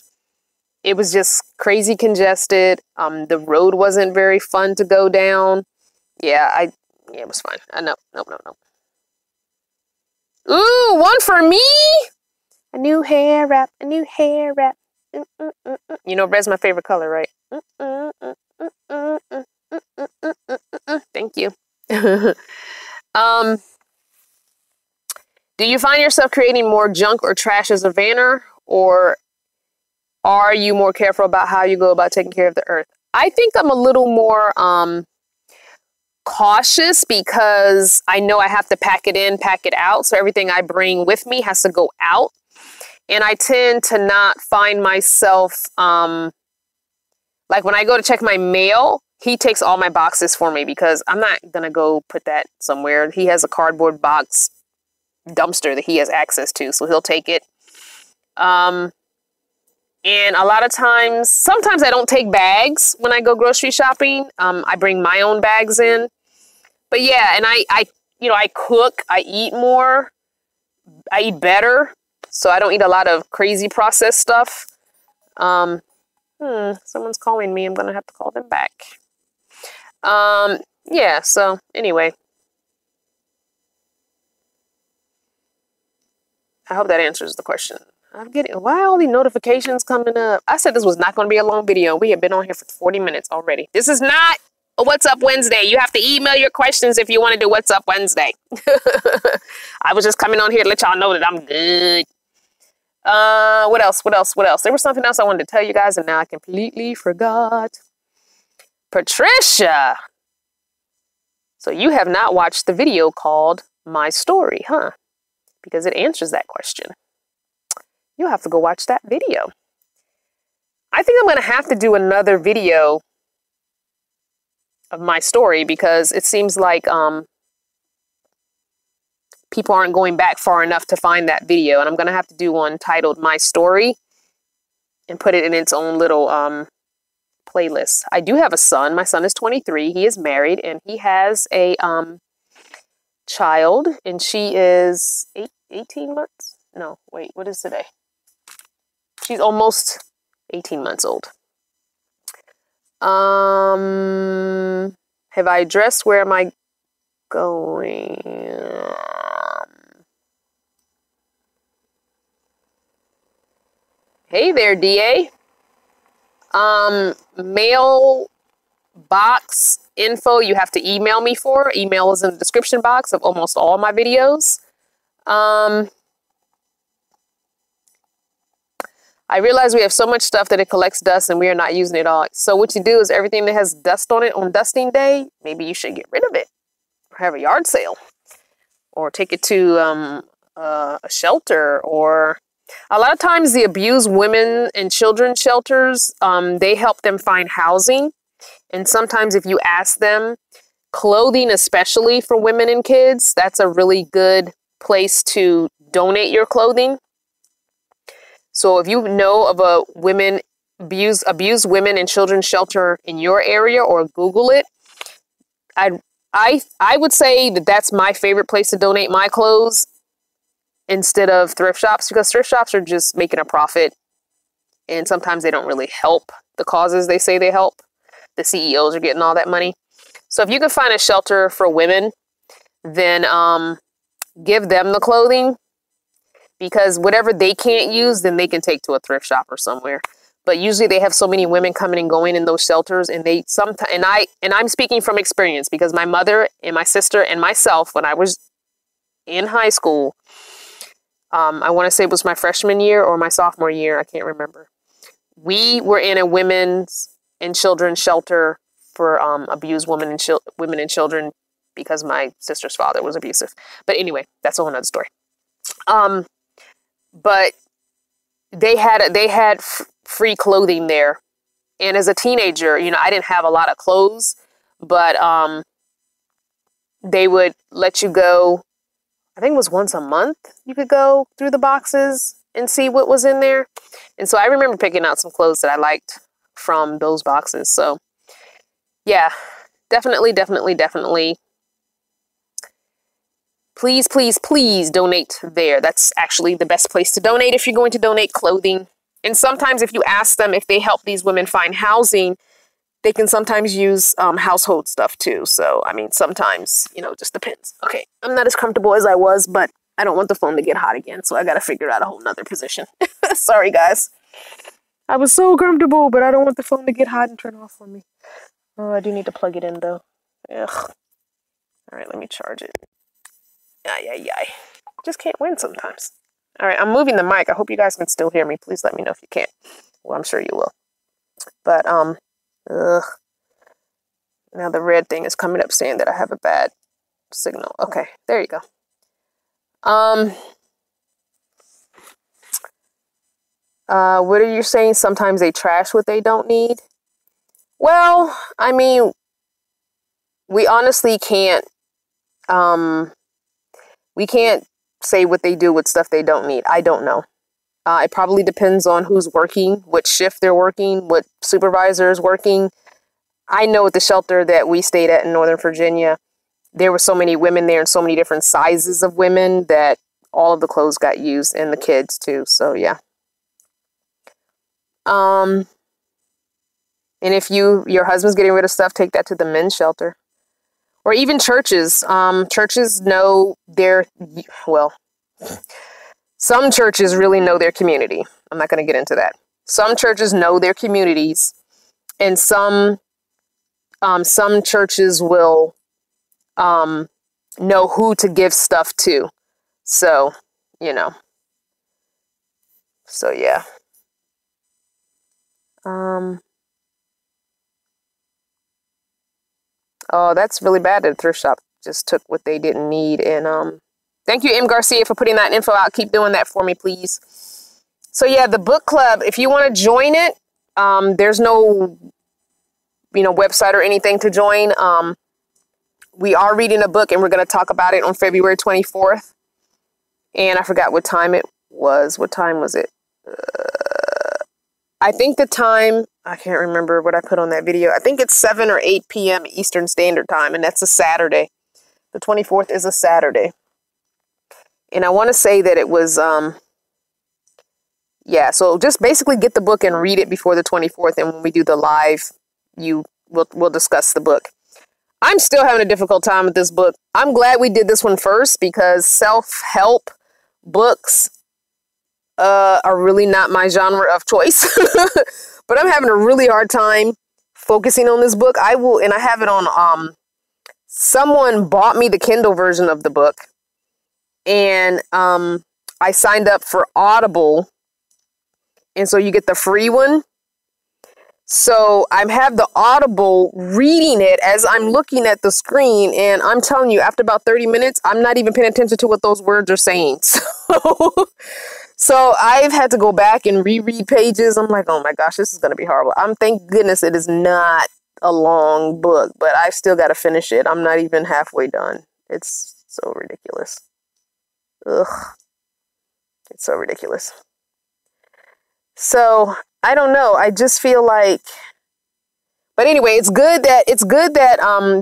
It was just crazy congested. The road wasn't very fun to go down. Yeah, it was fine. No. Ooh, one for me? A new hair wrap, a new hair wrap. You know, red's my favorite color, right? Thank you. Do you find yourself creating more junk or trash as a vanner, or are you more careful about how you go about taking care of the earth? I think I'm a little more cautious, because I know I have to pack it in, pack it out. So everything I bring with me has to go out. And I tend to not find myself, like when I go to check my mail, he takes all my boxes for me, because I'm not going to go put that somewhere. He has a cardboard box dumpster that he has access to, so he'll take it. And a lot of times, sometimes I don't take bags when I go grocery shopping. I bring my own bags in. But yeah, and I cook, I eat more, I eat better, so I don't eat a lot of crazy processed stuff. Someone's calling me. I'm going to have to call them back. Yeah, so anyway. I hope that answers the question. Why are all these notifications coming up? I said this was not going to be a long video. We have been on here for 40 minutes already. This is not a What's Up Wednesday. You have to email your questions if you want to do What's Up Wednesday. I was just coming on here to let y'all know that I'm good. What else? There was something else I wanted to tell you guys, and now I completely forgot. Patricia! So you have not watched the video called My Story, huh? because it answers that question. You'll have to go watch that video. I think I'm going to have to do another video of my story because it seems like people aren't going back far enough to find that video. And I'm going to have to do one titled My Story and put it in its own little playlist. I do have a son. My son is 23. He is married and he has a child, and she is 18 months. No, wait, what is today? She's almost 18 months old. Have I addressed where am I going? Hey there, DA. Mailbox info you have to email me for. Email is in the description box of almost all my videos. I realize we have so much stuff that it collects dust and we are not using it all. So what you do is everything that has dust on it on dusting day, maybe you should get rid of it or have a yard sale or take it to a shelter. Or a lot of times the abused women and children shelters, they help them find housing. And sometimes if you ask them, clothing, especially for women and kids, that's a really good place to donate your clothing. So if you know of a abused women and children shelter in your area, or Google it, I would say that that's my favorite place to donate my clothes instead of thrift shops, because thrift shops are just making a profit and sometimes they don't really help the causes they say they help. The CEOs are getting all that money. So if you can find a shelter for women, then give them the clothing. Because whatever they can't use, then they can take to a thrift shop or somewhere. But usually they have so many women coming and going in those shelters, and they sometimes, and I'm speaking from experience because my mother and my sister and myself, when I was in high school, I want to say it was my freshman year or my sophomore year, I can't remember. We were in a women's and children's shelter for abused women and children because my sister's father was abusive. But anyway, that's a whole nother story. But they had free clothing there. And as a teenager, you know, I didn't have a lot of clothes, but they would let you go, I think it was once a month, you could go through the boxes and see what was in there. And so I remember picking out some clothes that I liked from those boxes. So yeah, definitely. Please, please, please donate there. That's actually the best place to donate if you're going to donate clothing. And sometimes if you ask them if they help these women find housing, they can sometimes use household stuff too. So, I mean, sometimes, you know, it just depends. Okay, I'm not as comfortable as I was, but I don't want the phone to get hot again. So I got to figure out a whole nother position. Sorry, guys. I was so comfortable, but I don't want the phone to get hot and turn off on me. Oh, I do need to plug it in though. Ugh. All right, let me charge it. Ay. Just can't win sometimes. All right, I'm moving the mic. I hope you guys can still hear me. Please let me know if you can't. Well, I'm sure you will. But, ugh. Now the red thing is coming up saying that I have a bad signal. Okay, there you go. What are you saying? Sometimes they trash what they don't need? Well, I mean, we honestly can't, we can't say what they do with stuff they don't need. I don't know. It probably depends on who's working, what shift they're working, what supervisor is working. I know at the shelter that we stayed at in Northern Virginia, there were so many women there and so many different sizes of women that all of the clothes got used, and the kids too. So yeah. And if your husband's getting rid of stuff, take that to the men's shelter. Or even churches. Churches know some churches really know their community. I'm not going to get into that. Some churches know their communities, and some churches will know who to give stuff to. So, you know. So yeah. Oh, that's really bad that a thrift shop just took what they didn't need and Thank you, M. Garcia, for putting that info out. Keep doing that for me, please. So yeah, the book club, if you want to join it, there's no, website or anything to join. We are reading a book and we're going to talk about it on February 24th. And I forgot what time it was. What time was it? I think the time, I can't remember what I put on that video. I think it's 7 or 8 p.m. Eastern Standard Time, and that's a Saturday. The 24th is a Saturday. And I want to say that it was, so just basically get the book and read it before the 24th. And when we do the live, we'll discuss the book. I'm still having a difficult time with this book. I'm glad we did this one first because self-help books are really not my genre of choice. But I'm having a really hard time focusing on this book. I have it on, someone bought me the Kindle version of the book. And I signed up for Audible. And so you get the free one. So I have the Audible reading it as I'm looking at the screen. And I'm telling you, after about 30 minutes, I'm not even paying attention to what those words are saying. So I've had to go back and reread pages. I'm like, oh my gosh, this is going to be horrible. Thank goodness it is not a long book, but I've still got to finish it. I'm not even halfway done. It's so ridiculous. Ugh. It's so ridiculous. So I don't know. I just feel like, but anyway, it's good that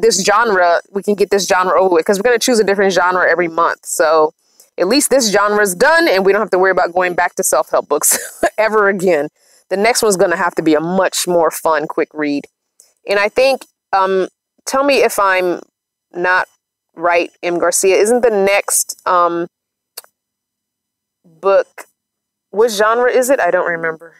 this genre, we can get this genre over with because we're going to choose a different genre every month. So at least this genre is done and we don't have to worry about going back to self-help books ever again. The next one's going to have to be a much more fun, quick read. And I think, tell me if I'm not right, M. Garcia, isn't the next book, what genre is it? I don't remember.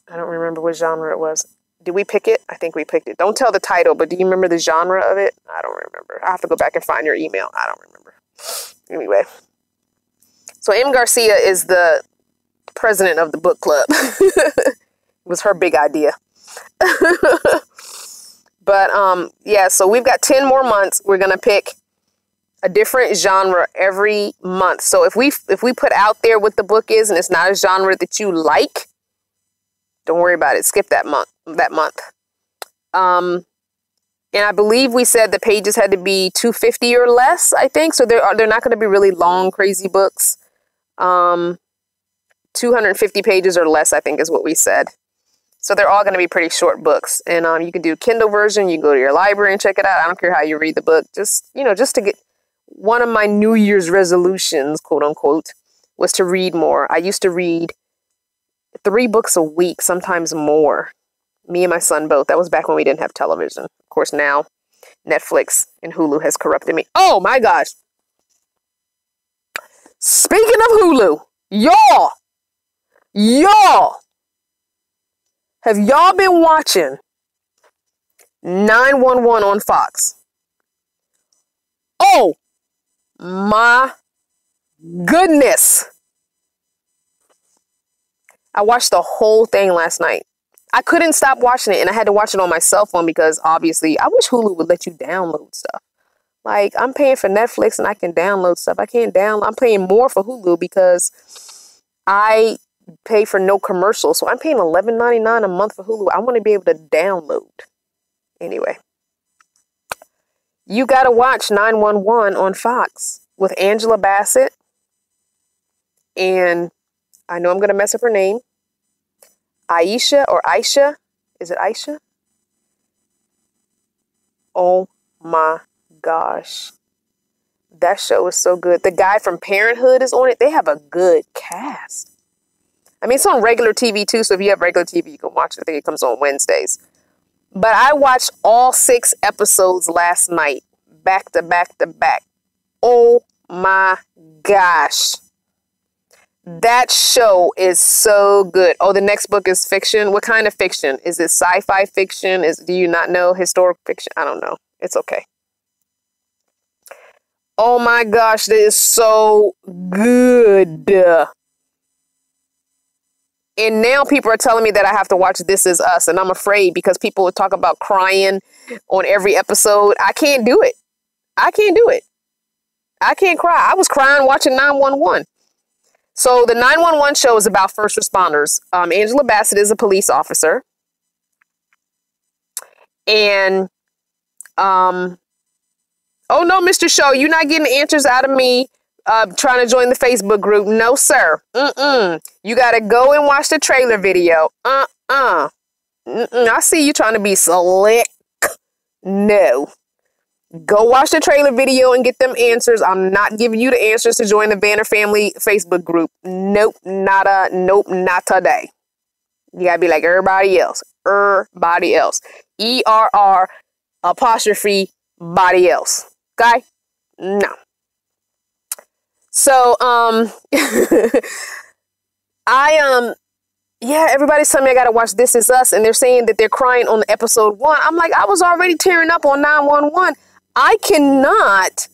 I don't remember what genre it was. Did we pick it? I think we picked it. Don't tell the title, but do you remember the genre of it? I don't remember. I have to go back and find your email. I don't remember. Anyway. So M. Garcia is the president of the book club. It was her big idea. But yeah, so we've got 10 more months. We're going to pick a different genre every month. So if we put out there what the book is and it's not a genre that you like, don't worry about it. Skip that month. And I believe we said the pages had to be 250 or less, I think. So they're not going to be really long, crazy books. 250 pages or less, I think is what we said. So they're all going to be pretty short books. And you can do Kindle version. You can go to your library and check it out. I don't care how you read the book. Just to get one of my New Year's resolutions, quote unquote, was to read more. I used to read 3 books a week, sometimes more. Me and my son both. That was back when we didn't have television. Of course, now Netflix and Hulu has corrupted me. Oh my gosh. Speaking of Hulu, y'all, have y'all been watching 911 on Fox? Oh my goodness. I watched the whole thing last night. I couldn't stop watching it and I had to watch it on my cell phone because obviously I wish Hulu would let you download stuff. Like I'm paying for Netflix and I can download stuff. I'm paying more for Hulu because I pay for no commercials. So I'm paying $11.99 a month for Hulu. I want to be able to download. Anyway, you got to watch 911 on Fox with Angela Bassett. And I know I'm going to mess up her name. Aisha or Aisha. Is it Aisha? Oh my gosh. That show is so good. The guy from Parenthood is on it. They have a good cast. I mean, it's on regular TV too. So if you have regular TV, you can watch it. I think it comes on Wednesdays. But I watched all 6 episodes last night. Back to back to back. Oh my gosh. That show is so good. Oh, the next book is fiction. What kind of fiction? Is it sci-fi fiction? Do you not know? Historical fiction? I don't know. It's okay. Oh my gosh, that is so good. And now people are telling me that I have to watch This Is Us. And I'm afraid because people would talk about crying on every episode. I can't do it. I can't cry. I was crying watching 911. So the 911 show is about first responders. Angela Bassett is a police officer. And, oh no, Mr. Show, you're not getting answers out of me trying to join the Facebook group. No, sir. You got to go and watch the trailer video. I see you trying to be slick. No. Go watch the trailer video and get them answers. I'm not giving you the answers to join the Banner Family Facebook group. Nope, not today. You gotta be like everybody else. Everybody else. ERR apostrophe body else. Okay? No. So, yeah, everybody's telling me I gotta watch This Is Us, and they're saying that they're crying on episode 1. I'm like, I was already tearing up on 911. I cannot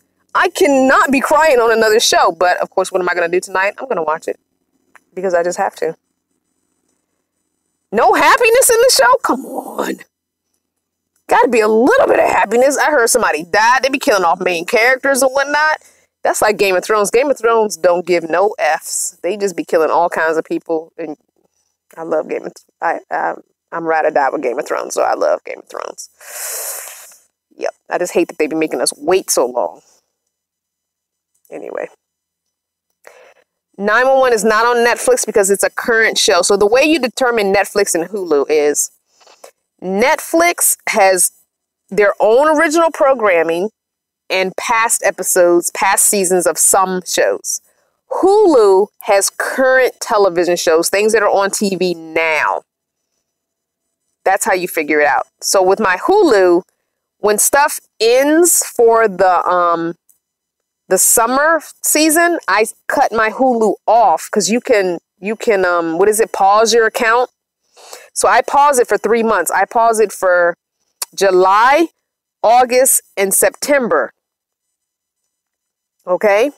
be crying on another show. But of course, what am I gonna do tonight? I'm gonna watch it because I just have to. No happiness in the show? Come on. Gotta be a little bit of happiness. I heard somebody died. They be killing off main characters and whatnot. That's like Game of Thrones. Game of Thrones don't give no Fs. They just be killing all kinds of people. And I love Game of Thrones. I'm ride or die with Game of Thrones, so I love Game of Thrones. Yep. I just hate that they be making us wait so long. Anyway. 911 is not on Netflix because it's a current show. So the way you determine Netflix and Hulu is Netflix has their own original programming and past episodes, past seasons of some shows. Hulu has current television shows, things that are on TV now. That's how you figure it out. So with my Hulu, when stuff ends for the summer season, I cut my Hulu off because you can what is it, pause your account? So I pause it for 3 months. I pause it for July, August, and September. Okay?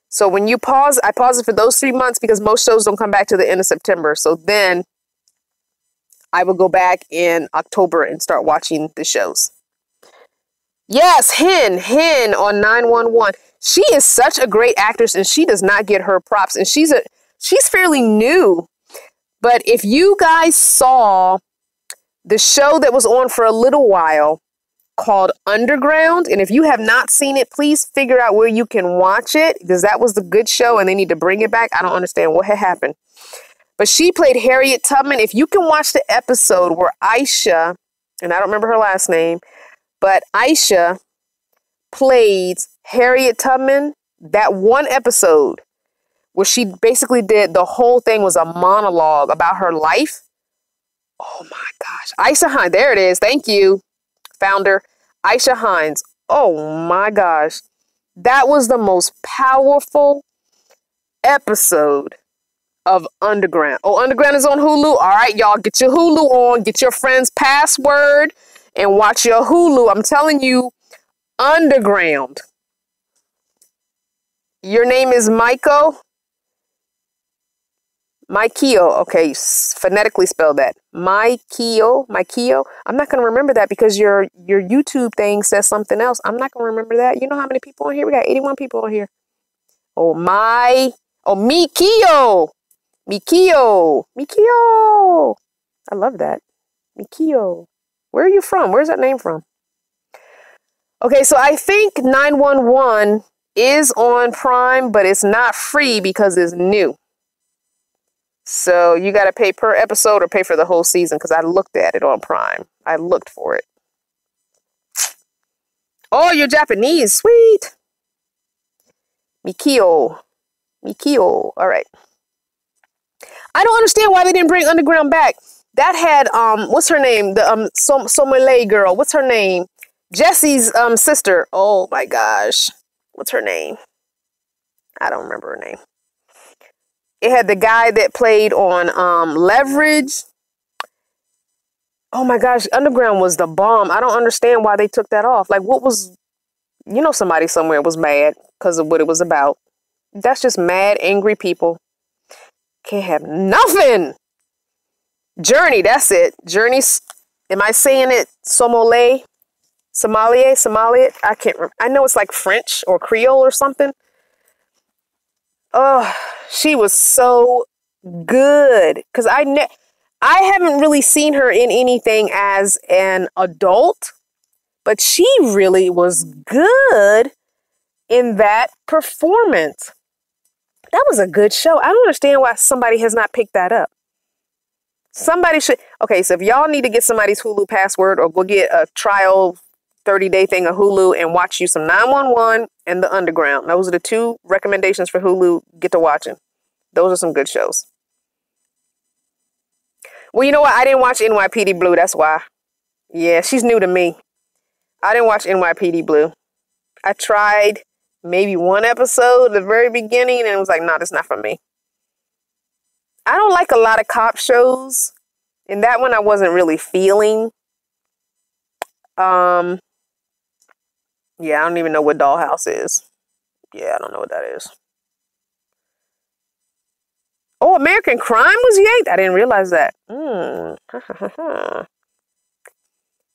So when you pause, I pause it for those 3 months because most shows don't come back to the end of September. So then I will go back in October and start watching the shows. Yes, Hen on 911. She is such a great actress and she does not get her props. And she's fairly new. But if you guys saw the show that was on for a little while called Underground, and if you have not seen it, please figure out where you can watch it because that was the good show and they need to bring it back. I don't understand what had happened. But she played Harriet Tubman. If you can watch the episode where Aisha, and I don't remember her last name, but Aisha played Harriet Tubman, that one episode where she basically did the whole thing was a monologue about her life. Oh my gosh. Aisha Hines. There it is. Thank you, founder. Aisha Hines. Oh my gosh. That was the most powerful episode of Underground. Oh, Underground is on Hulu. All right, y'all, get your Hulu on. Get your friend's password and watch your Hulu. I'm telling you, Underground. Your name is Maikio. Okay, phonetically spell that. Maikio. I'm not going to remember that because your YouTube thing says something else. I'm not going to remember that. You know how many people on here? We got 81 people on here. Mikio. I love that. Mikio. Where are you from? Where's that name from? Okay, so I think 911 is on Prime, but it's not free because it's new. So you got to pay per episode or pay for the whole season because I looked at it on Prime. I looked for it. Oh, you're Japanese. Sweet. Mikio. All right. I don't understand why they didn't bring Underground back. That had, what's her name? The Somali girl. What's her name? Jesse's sister. Oh my gosh. What's her name? I don't remember her name. It had the guy that played on Leverage. Oh my gosh, Underground was the bomb. I don't understand why they took that off. Like, what was, somebody somewhere was mad because of what it was about. That's just mad, angry people. Can't have nothing. Journey, that's it. Journey, am I saying it? Somole? Somalia. I can't remember. I know it's like French or Creole or something. Oh, she was so good. Because I haven't really seen her in anything as an adult, but she really was good in that performance. That was a good show. I don't understand why somebody has not picked that up. Somebody should. Okay, so if y'all need to get somebody's Hulu password or go get a trial 30-day thing of Hulu and watch you some 911 and The Underground. Those are the two recommendations for Hulu. Get to watching. Those are some good shows. Well, you know what? I didn't watch NYPD Blue. That's why. Yeah, she's new to me. I didn't watch NYPD Blue. I tried maybe one episode at the very beginning and it was like, nah, that's not for me. I don't like a lot of cop shows. And that one I wasn't really feeling. Yeah, I don't even know what Dollhouse is. Yeah, I don't know what that is. Oh, American Crime was yanked? I didn't realize that.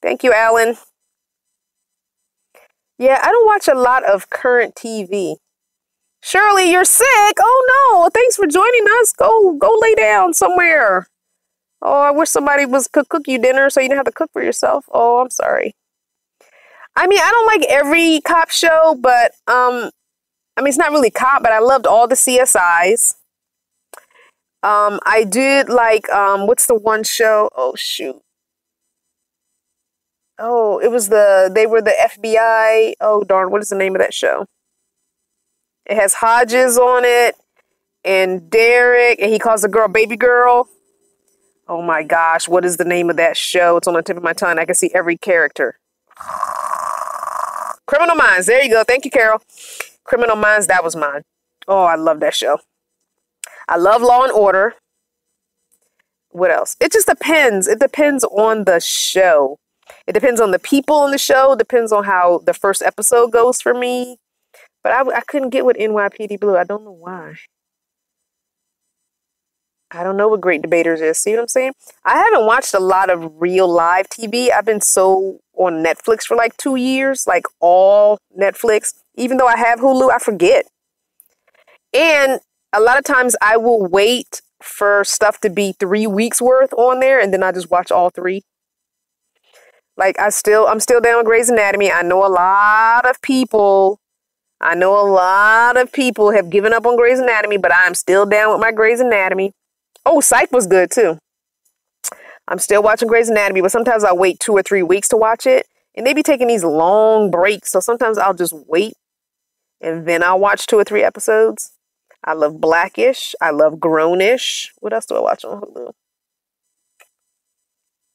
Thank you, Alan. Yeah, I don't watch a lot of current TV. Shirley, you're sick? Oh no, thanks for joining us. Go lay down somewhere. Oh, I wish somebody could cook you dinner so you didn't have to cook for yourself. Oh, I'm sorry. I mean, I don't like every cop show, but I mean, it's not really cop, but I loved all the CSIs. I did like what's the one show? Oh shoot. Oh, they were the FBI. Oh darn, what is the name of that show? It has Hodges on it and Derek, and he calls the girl baby girl. Oh my gosh, what is the name of that show? It's on the tip of my tongue. I can see every character. Criminal Minds. There you go. Thank you, Carol. Criminal Minds. That was mine. Oh, I love that show. I love Law and Order. What else? It just depends. It depends on the show. It depends on the people in the show. It depends on how the first episode goes for me. But I couldn't get with NYPD Blue. I don't know why. I don't know what Great Debaters is. See what I'm saying? I haven't watched a lot of real live TV. I've been so on Netflix for like 2 years, like all Netflix. Even though I have Hulu, I forget. And a lot of times I will wait for stuff to be 3 weeks worth on there, and then I just watch all 3. Like I'm still down with Grey's Anatomy. I know a lot of people have given up on Grey's Anatomy, but I'm still down with my Grey's Anatomy. Oh, Psych was good too. I'm still watching Grey's Anatomy, but sometimes I'll wait 2 or 3 weeks to watch it. And they be taking these long breaks, so sometimes I'll just wait and then I'll watch 2 or 3 episodes. I love Blackish. I love Grownish. What else do I watch on Hulu?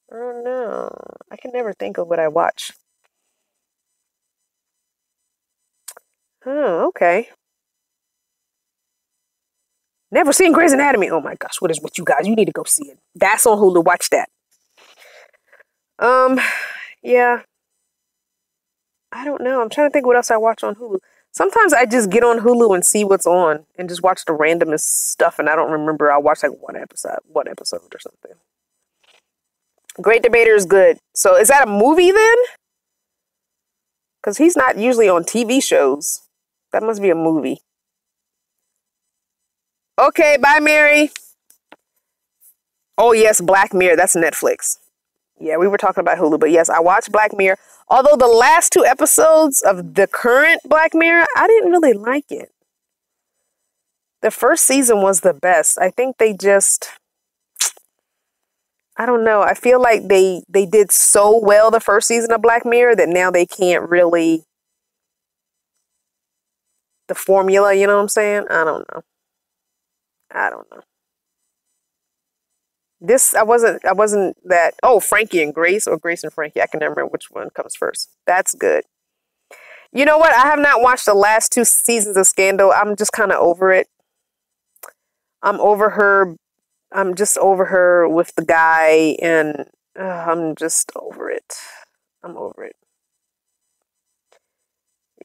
Oh no, I can never think of what I watch. Oh, okay. Never seen Grey's Anatomy. Oh my gosh, what is with you guys? You need to go see it. That's on Hulu. Watch that. Yeah. I don't know. I'm trying to think what else I watch on Hulu. Sometimes I just get on Hulu and see what's on and just watch the randomest stuff, and I don't remember. I'll watch like one episode or something. Great Debater is good. So is that a movie then? Because he's not usually on TV shows. That must be a movie. Okay, bye, Mary. Oh, yes, Black Mirror. That's Netflix. Yeah, we were talking about Hulu, but yes, I watched Black Mirror. Although the last 2 episodes of the current Black Mirror, I didn't really like it. The first season was the best. I think they just... I don't know. I feel like they did so well the first season of Black Mirror that now they can't really... The formula, you know what I'm saying? I don't know. I wasn't that... Oh, Frankie and Grace, or Grace and Frankie. I can never remember which one comes first. That's good. You know what? I have not watched the last 2 seasons of Scandal. I'm just kind of over it. I'm over her. I'm just over her with the guy, and I'm just over it. I'm over it.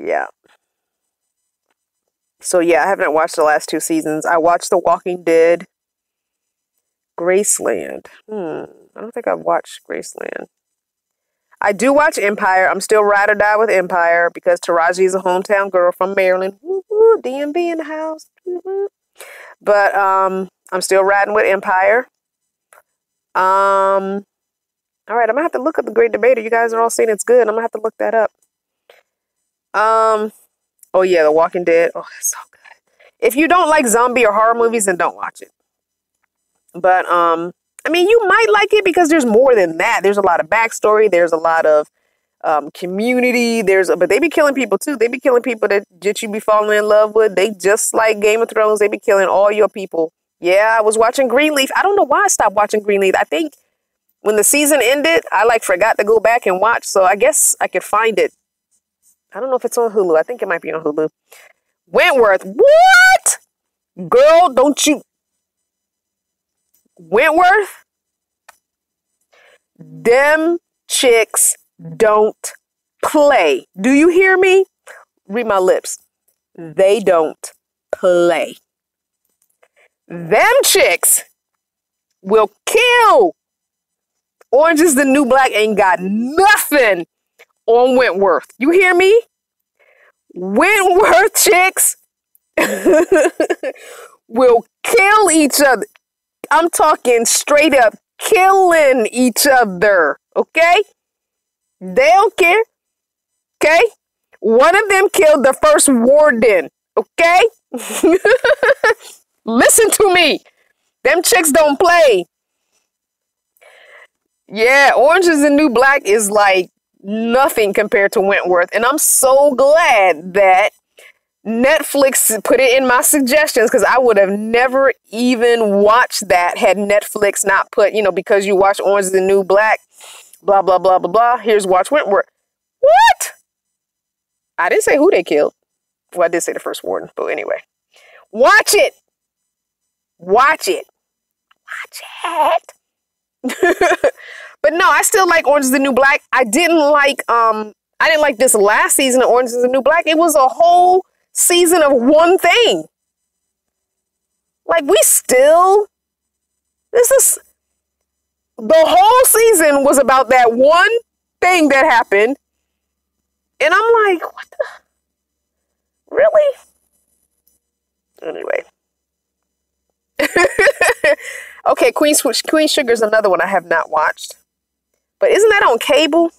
Yeah. So yeah, I haven't watched the last 2 seasons. I watched The Walking Dead. Graceland. I don't think I've watched Graceland. I do watch Empire. I'm still ride or die with Empire because Taraji is a hometown girl from Maryland. Woo-hoo, DMV in the house. Woo-hoo. But I'm still riding with Empire. All right, I'm gonna have to look up The Great Debater. You guys are all saying it's good. I'm gonna have to look that up. Oh yeah, The Walking Dead. Oh, that's so good. If you don't like zombie or horror movies, then don't watch it. But I mean, you might like it because there's more than that. There's a lot of backstory. There's a lot of community. But they be killing people too. They be killing people that you be falling in love with. They just like Game of Thrones. They be killing all your people. Yeah, I was watching Greenleaf. I don't know why I stopped watching Greenleaf. I think when the season ended, I forgot to go back and watch. So I guess I could find it. I don't know if it's on Hulu. I think it might be on Hulu. Wentworth. What? Girl, don't you... Wentworth? Them chicks don't play. Do you hear me? Read my lips. They don't play. Them chicks will kill. Orange is the New Black ain't got nothing on Wentworth. You hear me? Wentworth chicks will kill each other. I'm talking straight up killing each other. Okay? They don't care. Okay? One of them killed the first warden. Okay? Listen to me. Them chicks don't play. Yeah, Orange is the New Black is like nothing compared to Wentworth. And I'm so glad that Netflix put it in my suggestions because I would have never even watched that had Netflix not put, because you watch Orange is the New Black, blah, blah, blah, blah, blah. Here's Watch Wentworth. What? I didn't say who they killed. Well, I did say the first warden, but anyway. Watch it. Watch it. Watch it. But no, I still like Orange is the New Black. I didn't like this last season of Orange is the New Black. It was a whole season of one thing. Like the whole season was about that one thing that happened. And I'm like, what the? Really? Anyway. Okay, Queen Sugar is another one I have not watched. But isn't that on cable?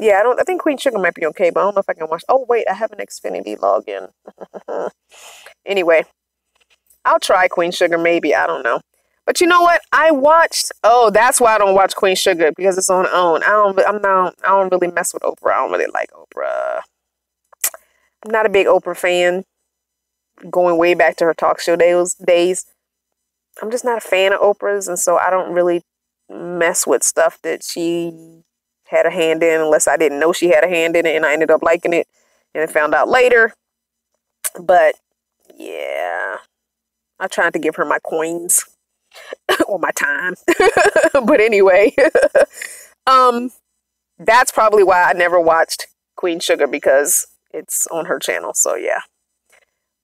Yeah, I think Queen Sugar might be on cable. I don't know if I can watch. Oh, wait, I have an Xfinity login. Anyway, I'll try Queen Sugar maybe. I don't know. But you know what? That's why I don't watch Queen Sugar, because it's on OWN. I don't really mess with Oprah. I don't really like Oprah. I'm not a big Oprah fan. Going way back to her talk show days. I'm just not a fan of Oprah's, and so I don't really mess with stuff that she had a hand in unless I didn't know she had a hand in it and I ended up liking it and I found out later. But yeah, I tried to give her my coins or my time. But anyway, that's probably why I never watched Queen Sugar, because it's on her channel. So yeah.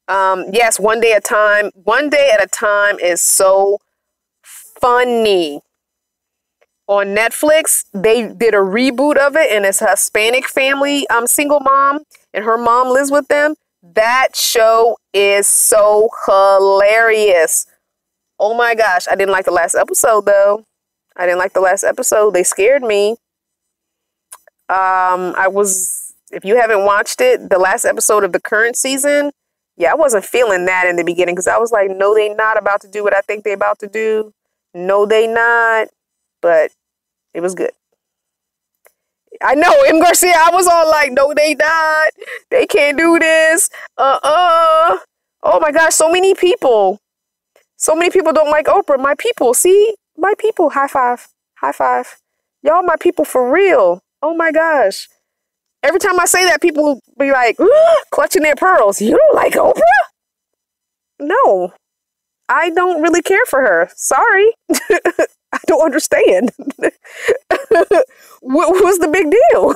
Yes, One Day at a Time. One Day at a Time is so funny. On Netflix, they did a reboot of it, and it's a Hispanic family, single mom, and her mom lives with them. That show is so hilarious. Oh my gosh, I didn't like the last episode though. They scared me. If you haven't watched it, the last episode of the current season, yeah, I wasn't feeling that in the beginning because I was like, no, they not about to do what I think they about to do. No, they not. But it was good. I know, M. Garcia, I was all like, no, they not. They can't do this. Oh my gosh, so many people. So many people don't like Oprah. My people, see? My people, high five. High five. Y'all my people for real. Oh my gosh. Every time I say that, people be like, clutching their pearls. You don't like Oprah? No. I don't really care for her. Sorry. I don't understand. What's the big deal?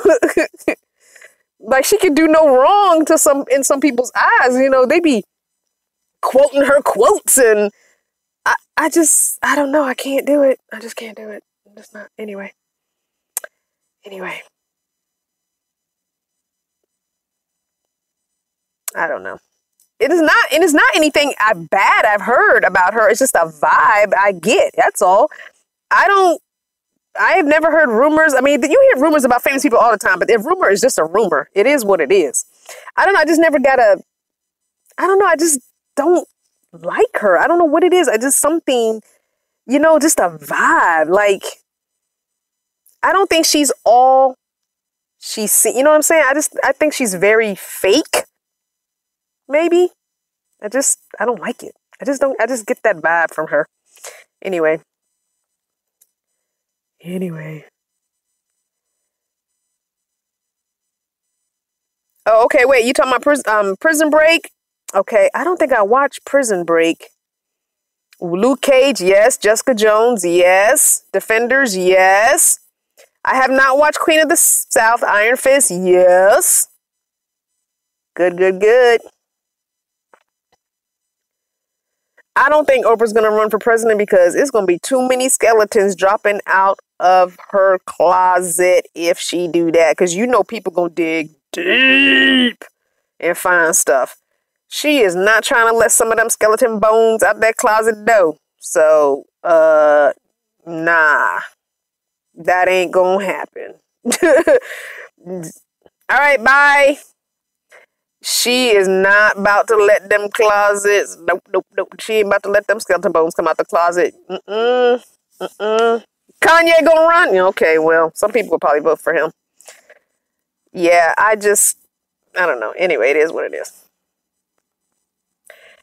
Like, she could do no wrong in some people's eyes. They be quoting her quotes, and I don't know. I can't do it. I just can't do it. I'm just not. Anyway. I don't know. It is not anything bad I've heard about her. It's just a vibe I get. That's all. I have never heard rumors. I mean, you hear rumors about famous people all the time, but if rumor is just a rumor, it is what it is. I don't know. I just never I don't know. I just don't like her. I don't know what it is. I just something, just a vibe. Like, I don't think she's all she's, you know what I'm saying? I think she's very fake. Maybe. I don't like it. I just get that vibe from her. Anyway. Oh, okay, wait, you talking about Prison Break? Okay, I don't think I watched Prison Break. Luke Cage, yes. Jessica Jones, yes. Defenders, yes. I have not watched Queen of the South, Iron Fist, yes. Good. I don't think Oprah's going to run for president because it's going to be too many skeletons dropping out of her closet if she do that. Because people going to dig deep and find stuff. She is not trying to let some of them skeleton bones out that closet though. So, nah. That ain't going to happen. All right, bye. She is not about to let them closets. Nope. She ain't about to let them skeleton bones come out the closet. Kanye gonna run? Okay, well, some people will probably vote for him. Yeah, I don't know. Anyway, it is what it is.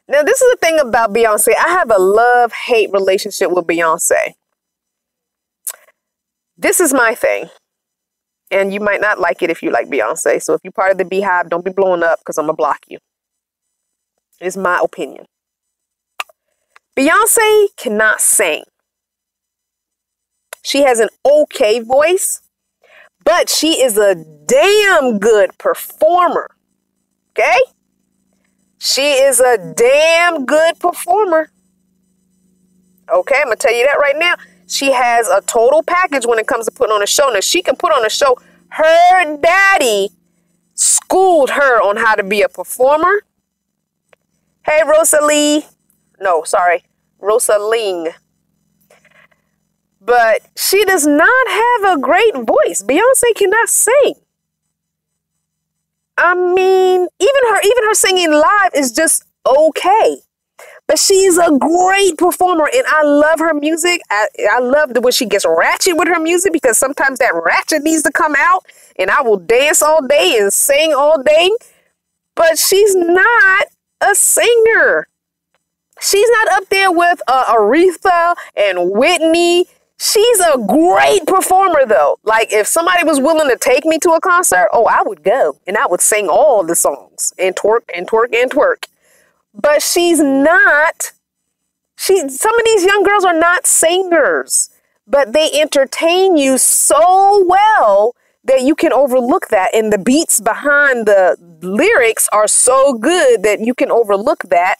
Now, this is the thing about Beyonce. I have a love-hate relationship with Beyonce. This is my thing. And you might not like it if you like Beyonce. So if you're part of the Beehive, don't be blowing up because I'm going to block you. It's my opinion. Beyonce cannot sing. She has an okay voice, but she is a damn good performer. Okay? She is a damn good performer. Okay, I'm going to tell you that right now. She has a total package when it comes to putting on a show. Now, she can put on a show. Her daddy schooled her on how to be a performer. Hey, Rosalie. No, sorry. Rosaling. But she does not have a great voice. Beyonce cannot sing. I mean, even her singing live is just okay. But she's a great performer, and I love her music. I love when she gets ratchet with her music because sometimes that ratchet needs to come out, and I will dance all day and sing all day. But she's not a singer. She's not up there with Aretha and Whitney. She's a great performer, though. Like, if somebody was willing to take me to a concert, I would go, and I would sing all the songs and twerk and twerk and twerk. But she's not. Some of these young girls are not singers, but they entertain you so well that you can overlook that. And the beats behind the lyrics are so good that you can overlook that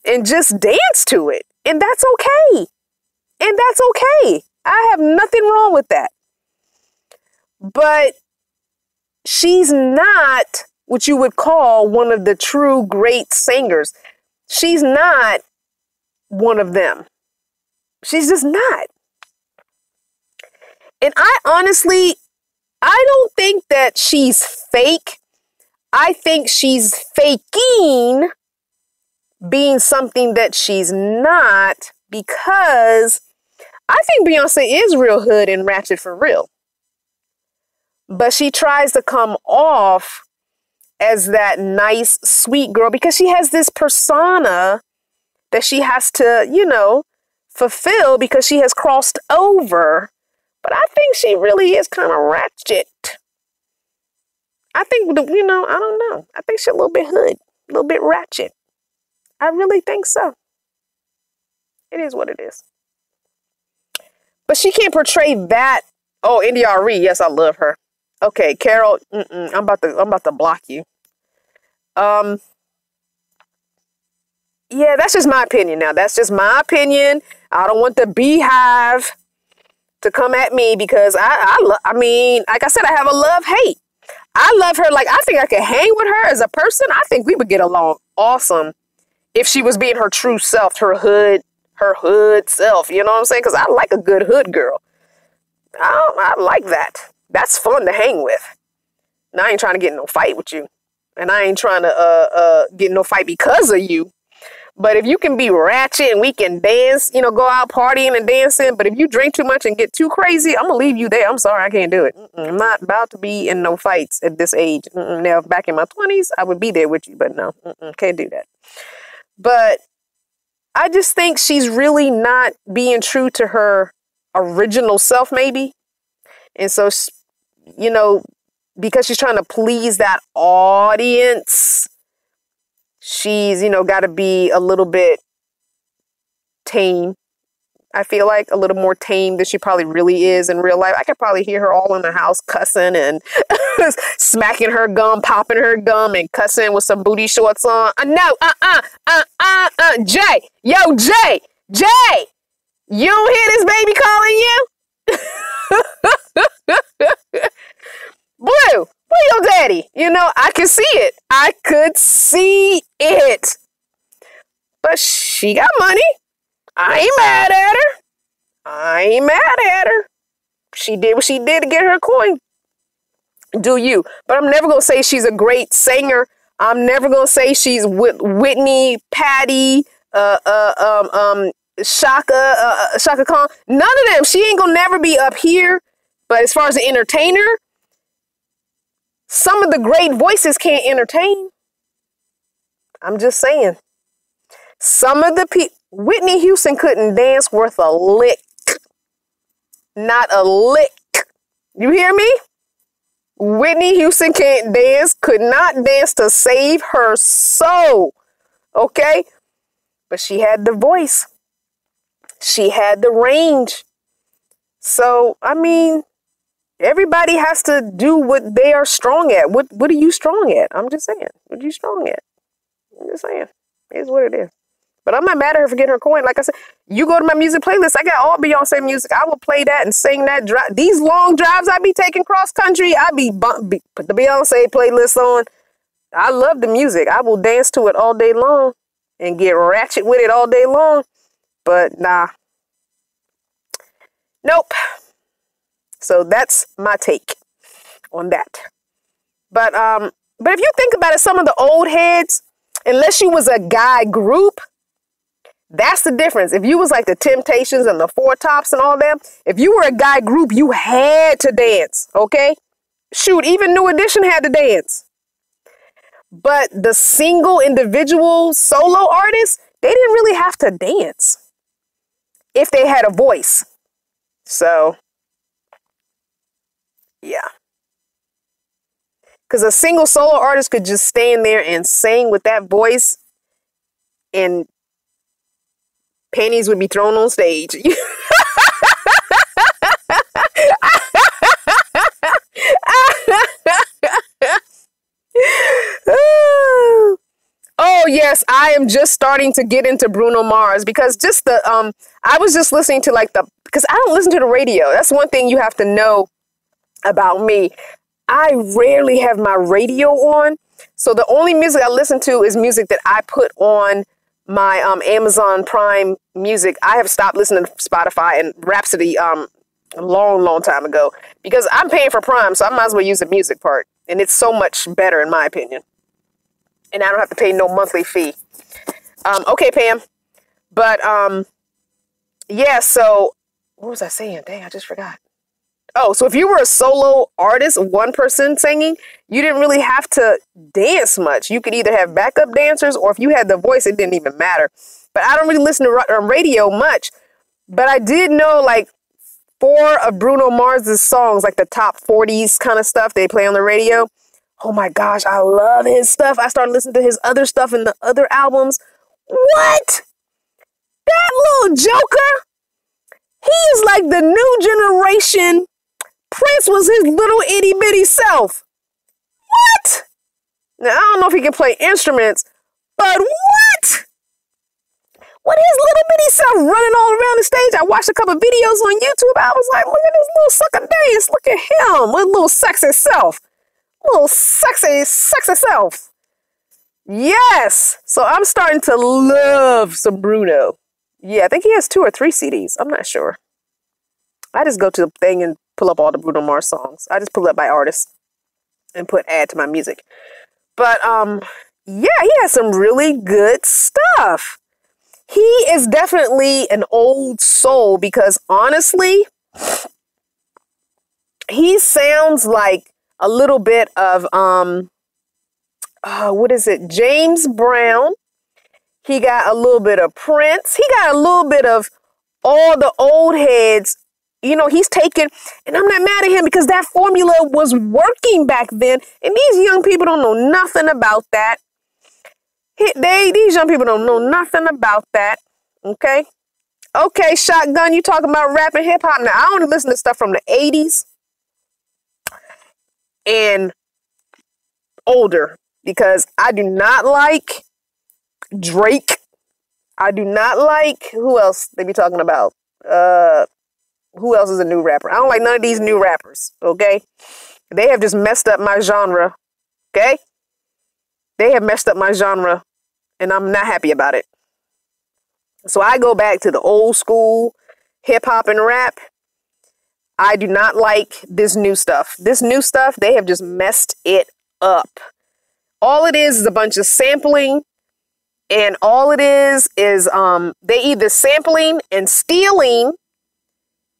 and just dance to it. And that's okay. I have nothing wrong with that. But she's not what you would call one of the true great singers. She's not one of them. She's just not. And I don't think that she's fake. I think she's faking being something that she's not, because I think Beyonce is real hood and ratchet for real. But she tries to come off as that nice, sweet girl because she has this persona that she has to, fulfill because she has crossed over. But I think she really is kind of ratchet. I think, I don't know. I think she's a little bit hood, a little bit ratchet. I really think so. It is what it is. But she can't portray that. Oh, NDRE. Yes, I love her. Okay, Carol. I'm about to block you. yeah, that's just my opinion now. That's just my opinion. I don't want the beehive to come at me because I mean, like I said, I have a love-hate. I love her. Like, I think I could hang with her as a person. I think we would get along awesome if she was being her true self, her hood self. You know what I'm saying? Because I like a good hood girl. I like that. That's fun to hang with. And I ain't trying to get in no fight with you. And I ain't trying to get in no fight because of you. But if you can be ratchet and we can dance, you know, go out partying and dancing. But if you drink too much and get too crazy, I'm going to leave you there. I'm sorry, I can't do it. I'm not about to be in no fights at this age. Now, back in my 20s, I would be there with you. But no, can't do that. But I just think she's really not being true to her original self, maybe. And so, you know, because she's trying to please that audience, she's, you know, got to be a little bit tame. I feel like a little more tame than she probably really is in real life. I could probably hear her all in the house cussing and smacking her gum, popping her gum, and cussing with some booty shorts on. No, Jay, yo, Jay, you don't hear this baby calling you? Blue, where your daddy? You know, I could see it. I could see it. But she got money. I ain't mad at her. She did what she did to get her coin. Do you? But I'm never going to say she's a great singer. I'm never going to say she's Whitney, Patty, Shaka Khan. None of them. She ain't going to never be up here. But as far as an entertainer, some of the great voices can't entertain. I'm just saying. Some of the people, Whitney Houston couldn't dance worth a lick. Not a lick. You hear me? Whitney Houston can't dance, could not dance to save her soul. Okay? But she had the voice. She had the range. So, I mean, everybody has to do what they are strong at. What are you strong at? I'm just saying. What are you strong at? I'm just saying. It is what it is. But I'm not mad at her for getting her coin. Like I said, you go to my music playlist, I got all Beyonce music. I will play that and sing that. These long drives I be taking cross country, I put the Beyonce playlist on. I love the music. I will dance to it all day long and get ratchet with it all day long. But nah. Nope. So that's my take on that. But if you think about it, some of the old heads, unless you was a guy group, that's the difference. If you was like the Temptations and the Four Tops and all them, if you were a guy group, you had to dance, okay? Shoot, even New Edition had to dance. But the single individual solo artists, they didn't really have to dance if they had a voice. So, yeah. Because a single solo artist could just stand there and sing with that voice and panties would be thrown on stage. Oh yes, I am just starting to get into Bruno Mars because just the I was just listening to because I don't listen to the radio. That's one thing you have to know about me. I rarely have my radio on. So the only music I listen to is music that I put on my Amazon Prime music. I have stopped listening to Spotify and Rhapsody a long time ago because I'm paying for Prime, so I might as well use the music part. And it's so much better in my opinion. And I don't have to pay no monthly fee. Okay, Pam. But yeah, so what was I saying? Dang, I just forgot. Oh, so if you were a solo artist, one person singing, you didn't really have to dance much. You could either have backup dancers or if you had the voice, it didn't even matter. But I don't really listen to radio much. But I did know like 4 of Bruno Mars's songs, like the top 40s kind of stuff they play on the radio. Oh my gosh, I love his stuff. I started listening to his other stuff and the other albums. What? That little joker? He is like the new generation. Prince was his little itty bitty self. What? Now, I don't know if he can play instruments, but what? with his little bitty self running all around the stage. I watched a couple videos on YouTube. I was like, look at this little sucker dance. Look at him with little sexy self. Little sexy self. Yes. So I'm starting to love some Bruno. Yeah, I think he has 2 or 3 CDs. I'm not sure. I just go to the thing and pull up all the Bruno Mars songs. I just pull up by artist and add to my music. But yeah, he has some really good stuff. He is definitely an old soul because honestly, he sounds like a little bit of what is it? James Brown. He got a little bit of Prince. He got a little bit of all the old heads. You know, he's taken, and I'm not mad at him because that formula was working back then. And these young people don't know nothing about that. These young people don't know nothing about that. Okay. Okay, Shotgun, you talking about rap and hip hop. Now, I only listen to stuff from the 80s and older because I do not like Drake. I do not like, who else they be talking about? Who else is a new rapper? I don't like none of these new rappers, okay? They have just messed up my genre, okay? They have messed up my genre, and I'm not happy about it. So I go back to the old school hip-hop and rap. I do not like this new stuff. This new stuff, they have just messed it up. All it is a bunch of sampling, and all it is they either sampling and stealing.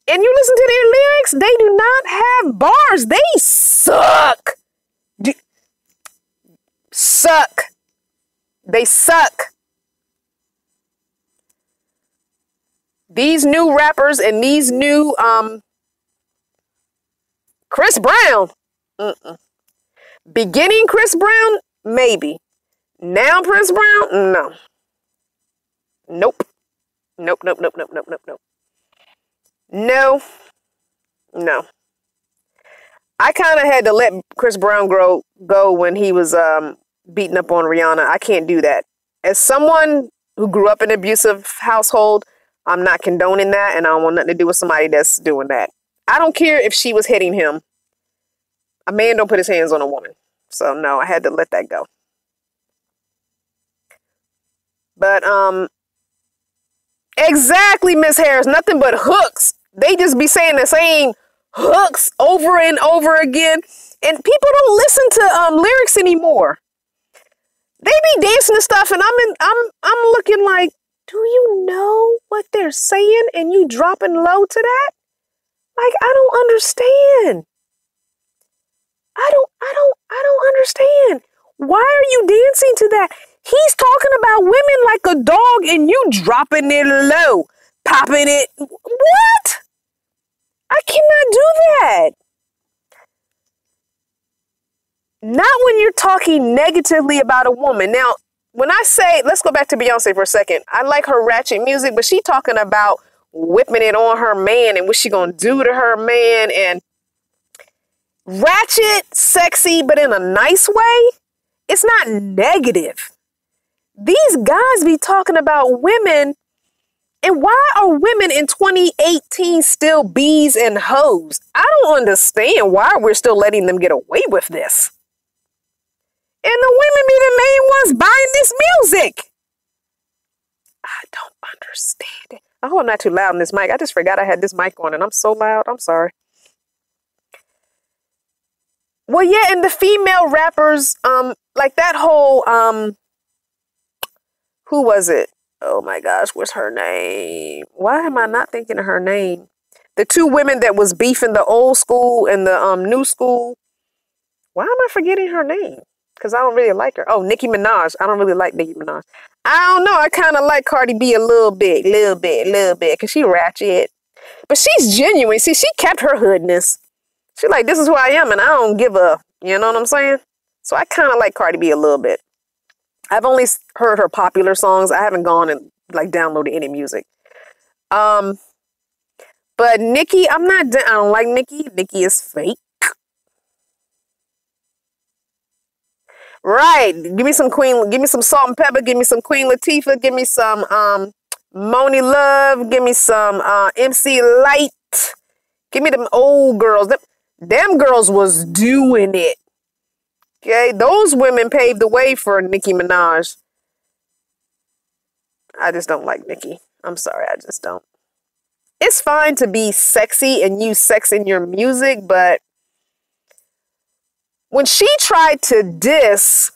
And you listen to their lyrics, they do not have bars. They suck. They suck. These new rappers and these new Chris Brown. Beginning Chris Brown, maybe. Now Chris Brown, no. Nope. Nope. No. I kind of had to let Chris Brown go when he was beating up on Rihanna. I can't do that. As someone who grew up in an abusive household, I'm not condoning that, and I don't want nothing to do with somebody that's doing that. I don't care if she was hitting him. A man don't put his hands on a woman. So no, I had to let that go. But exactly, Miss Harris, nothing but hooks. They just be saying the same hooks over and over again. And people don't listen to lyrics anymore. They be dancing and stuff, and I'm looking like, do you know what they're saying? And you dropping low to that? Like, I don't understand. I don't understand. Why are you dancing to that? He's talking about women like a dog and you dropping it low, popping it. What? I cannot do that. Not when you're talking negatively about a woman. Now, when I say, let's go back to Beyonce for a second. I like her ratchet music, but she talking about whipping it on her man and what she gonna do to her man, and ratchet, sexy, but in a nice way. It's not negative. These guys be talking about women, and why are women in 2018 still bees and hoes? I don't understand why we're still letting them get away with this. And the women be the main ones buying this music. I don't understand it. I hope I'm not too loud in this mic. I just forgot I had this mic on and I'm so loud. I'm sorry. Well, yeah, and the female rappers, like that whole, who was it? Oh my gosh, what's her name? Why am I not thinking of her name? The two women that was beefing, the old school and the new school. Why am I forgetting her name? Because I don't really like her. Oh, Nicki Minaj. I don't really like Nicki Minaj. I don't know. I kind of like Cardi B a little bit. Because she ratchet. But she's genuine. See, she kept her hoodness. She's like, this is who I am, and I don't give a, you know what I'm saying? So I kind of like Cardi B a little bit. I've only heard her popular songs. I haven't gone and like downloaded any music. But Nicki, I don't like Nicki. Nicki is fake. Right. Give me some Queen, give me some Salt and Pepper, give me some Queen Latifah, give me some Moni Love. Give me some MC Light. Give me them old girls. Them girls was doing it. Okay, those women paved the way for Nicki Minaj. I just don't like Nicki. I'm sorry, I just don't. It's fine to be sexy and use sex in your music, but when she tried to diss,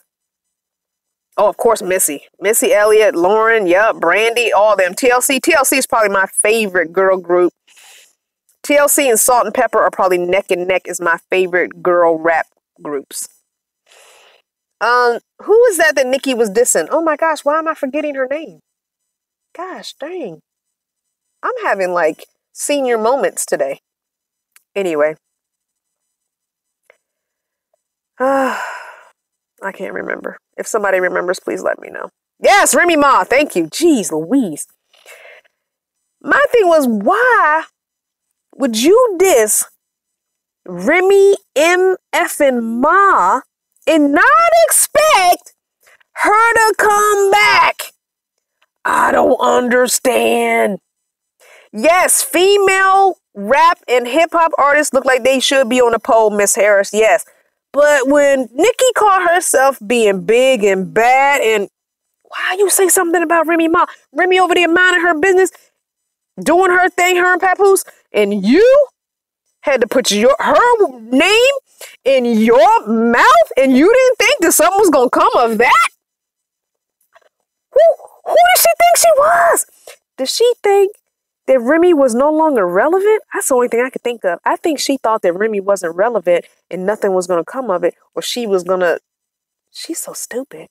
oh, of course, Missy Elliott, Lauren, yep, Brandy, all them. TLC is probably my favorite girl group. TLC and Salt and Pepper are probably neck and neck as my favorite girl rap groups. Who is that Nicki was dissing? Oh my gosh, why am I forgetting her name? Gosh, dang. I'm having like senior moments today. Anyway. I can't remember. If somebody remembers, please let me know. Yes, Remy Ma, thank you. Jeez Louise. My thing was, why would you diss Remy M. effing Ma and not expect her to come back? I don't understand. Yes, female rap and hip hop artists look like they should be on the pole, Miss Harris. Yes. But when Nicki caught herself being big and bad, and why you say something about Remy Ma? Remy over there minding her business, doing her thing, her and Papoose, and you had to put her name in your mouth, and you didn't think that something was gonna come of that? Who did she think she was? Did she think that Remy was no longer relevant? That's the only thing I could think of. I think she thought that Remy wasn't relevant and nothing was going to come of it, or she was going to... She's so stupid.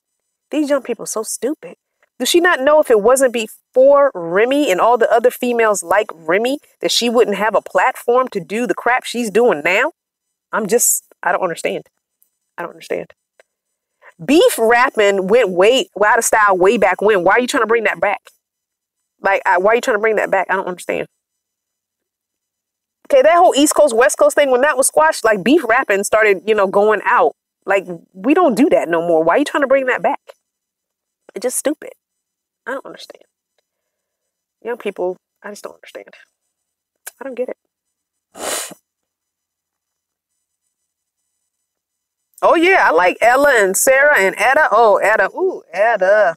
These young people are so stupid. Does she not know if it wasn't before Remy and all the other females like Remy that she wouldn't have a platform to do the crap she's doing now? I don't understand. I don't understand. Beef rapping went way out of style way back when. Why are you trying to bring that back? Like, why are you trying to bring that back? I don't understand. Okay, that whole East Coast, West Coast thing, when that was squashed, like, beef rapping started, going out. Like, we don't do that no more. Why are you trying to bring that back? It's just stupid. I don't understand. Young people, I just don't understand. I don't get it. Oh, yeah, I like Ella and Sarah and Etta. Oh, Etta. Ooh, Etta.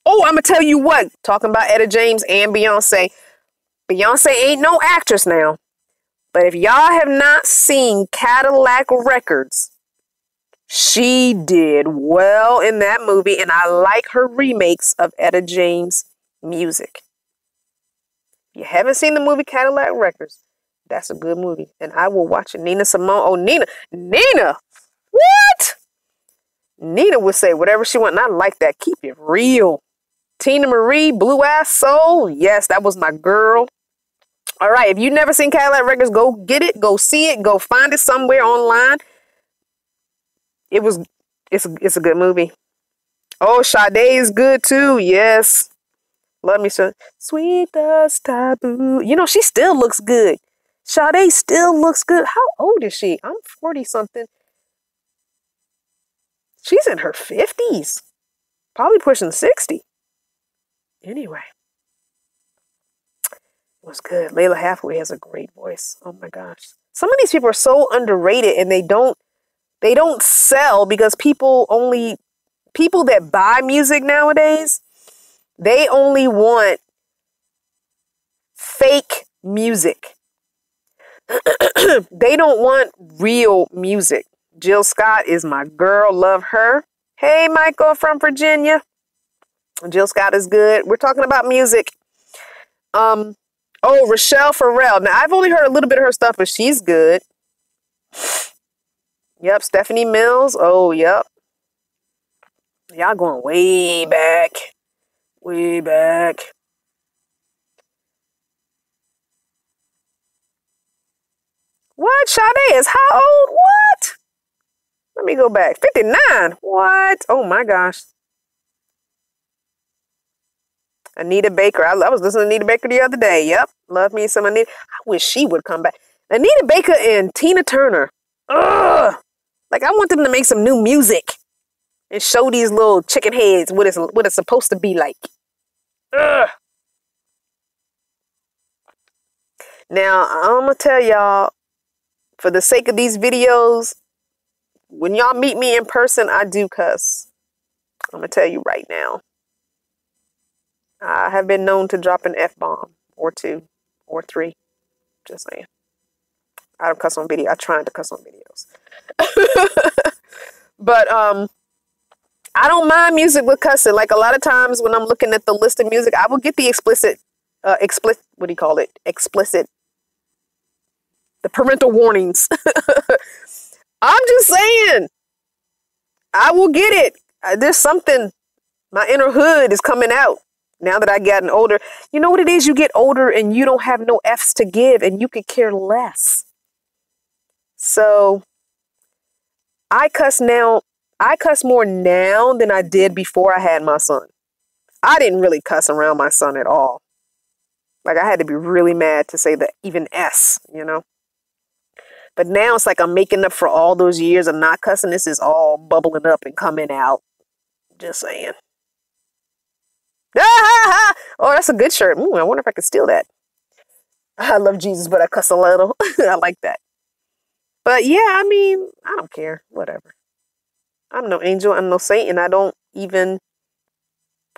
Oh, I'm going to tell you what. Talking about Etta James and Beyonce. Beyonce ain't no actress now. But if y'all have not seen Cadillac Records, she did well in that movie. And I like her remakes of Etta James music. If you haven't seen the movie Cadillac Records, that's a good movie. And I will watch it. Nina Simone. Oh, Nina. What? Nina would say whatever she want. And I like that. Keep it real. Tina Marie, Blue Ass Soul. Yes, that was my girl. All right. If you've never seen Cadillac Records, go get it. Go see it. Go find it somewhere online. It's a good movie. Oh, Sade is good too. Yes. Love me so. Sweet Dust Taboo. She still looks good. Sade still looks good. How old is she? I'm 40 something. She's in her 50s. Probably pushing 60. Anyway. It was good. Layla Hathaway has a great voice. Oh my gosh. Some of these people are so underrated and they don't sell because people that buy music nowadays, they only want fake music. They don't want real music. Jill Scott is my girl. Love her. Hey, Michael from Virginia. Jill Scott is good. We're talking about music. Oh, Rochelle Farrell. Now, I've only heard a little bit of her stuff, but she's good. Yep, Stephanie Mills. Oh, yep. Y'all going way back. Way back. What? Sade is how old? What? Let me go back. 59. What? Oh, my gosh. Anita Baker. I was listening to Anita Baker the other day. Yep. Love me some Anita. I wish she would come back. Anita Baker and Tina Turner. Ugh. Like, I want them to make some new music and show these little chicken heads what it's supposed to be like. Ugh. Now, I'm going to tell y'all, for the sake of these videos, when y'all meet me in person, I do cuss. I'm going to tell you right now. I have been known to drop an F-bomb or two or three. Just saying. I don't cuss on video. I try to cuss on videos. But I don't mind music with cussing. Like a lot of times when I'm looking at the list of music, I will get the explicit, what do you call it? Explicit, the parental warnings. I'm just saying, I will get it. There's something, my inner hood is coming out now that I gotten older. You know what it is? You get older and you don't have no F's to give and you could care less. So I cuss now. I cuss more now than I did before I had my son. I didn't really cuss around my son at all. Like I had to be really mad to say the even S, you know. But now it's like I'm making up for all those years of not cussing. This is all bubbling up and coming out. Just saying. Ah, oh, that's a good shirt. I wonder if I could steal that. I love Jesus, but I cuss a little. I like that. But yeah, I mean, I don't care. Whatever. I'm no angel. I'm no saint. And I don't even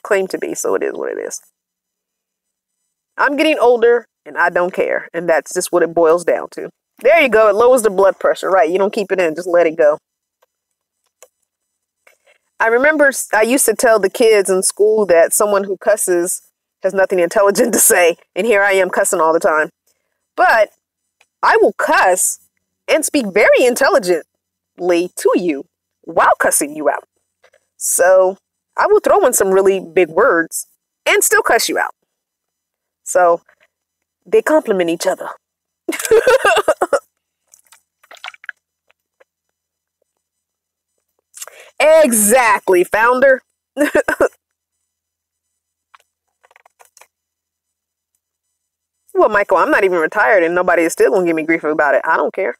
claim to be. So it is what it is. I'm getting older and I don't care. And that's just what it boils down to. There you go. It lowers the blood pressure, right? You don't keep it in. Just let it go. I remember I used to tell the kids in school that someone who cusses has nothing intelligent to say. And here I am cussing all the time. But I will cuss and speak very intelligently to you while cussing you out. So I will throw in some really big words and still cuss you out. So they complement each other. Exactly, founder. Well, Michael, I'm not even retired and nobody is still going to give me grief about it. I don't care.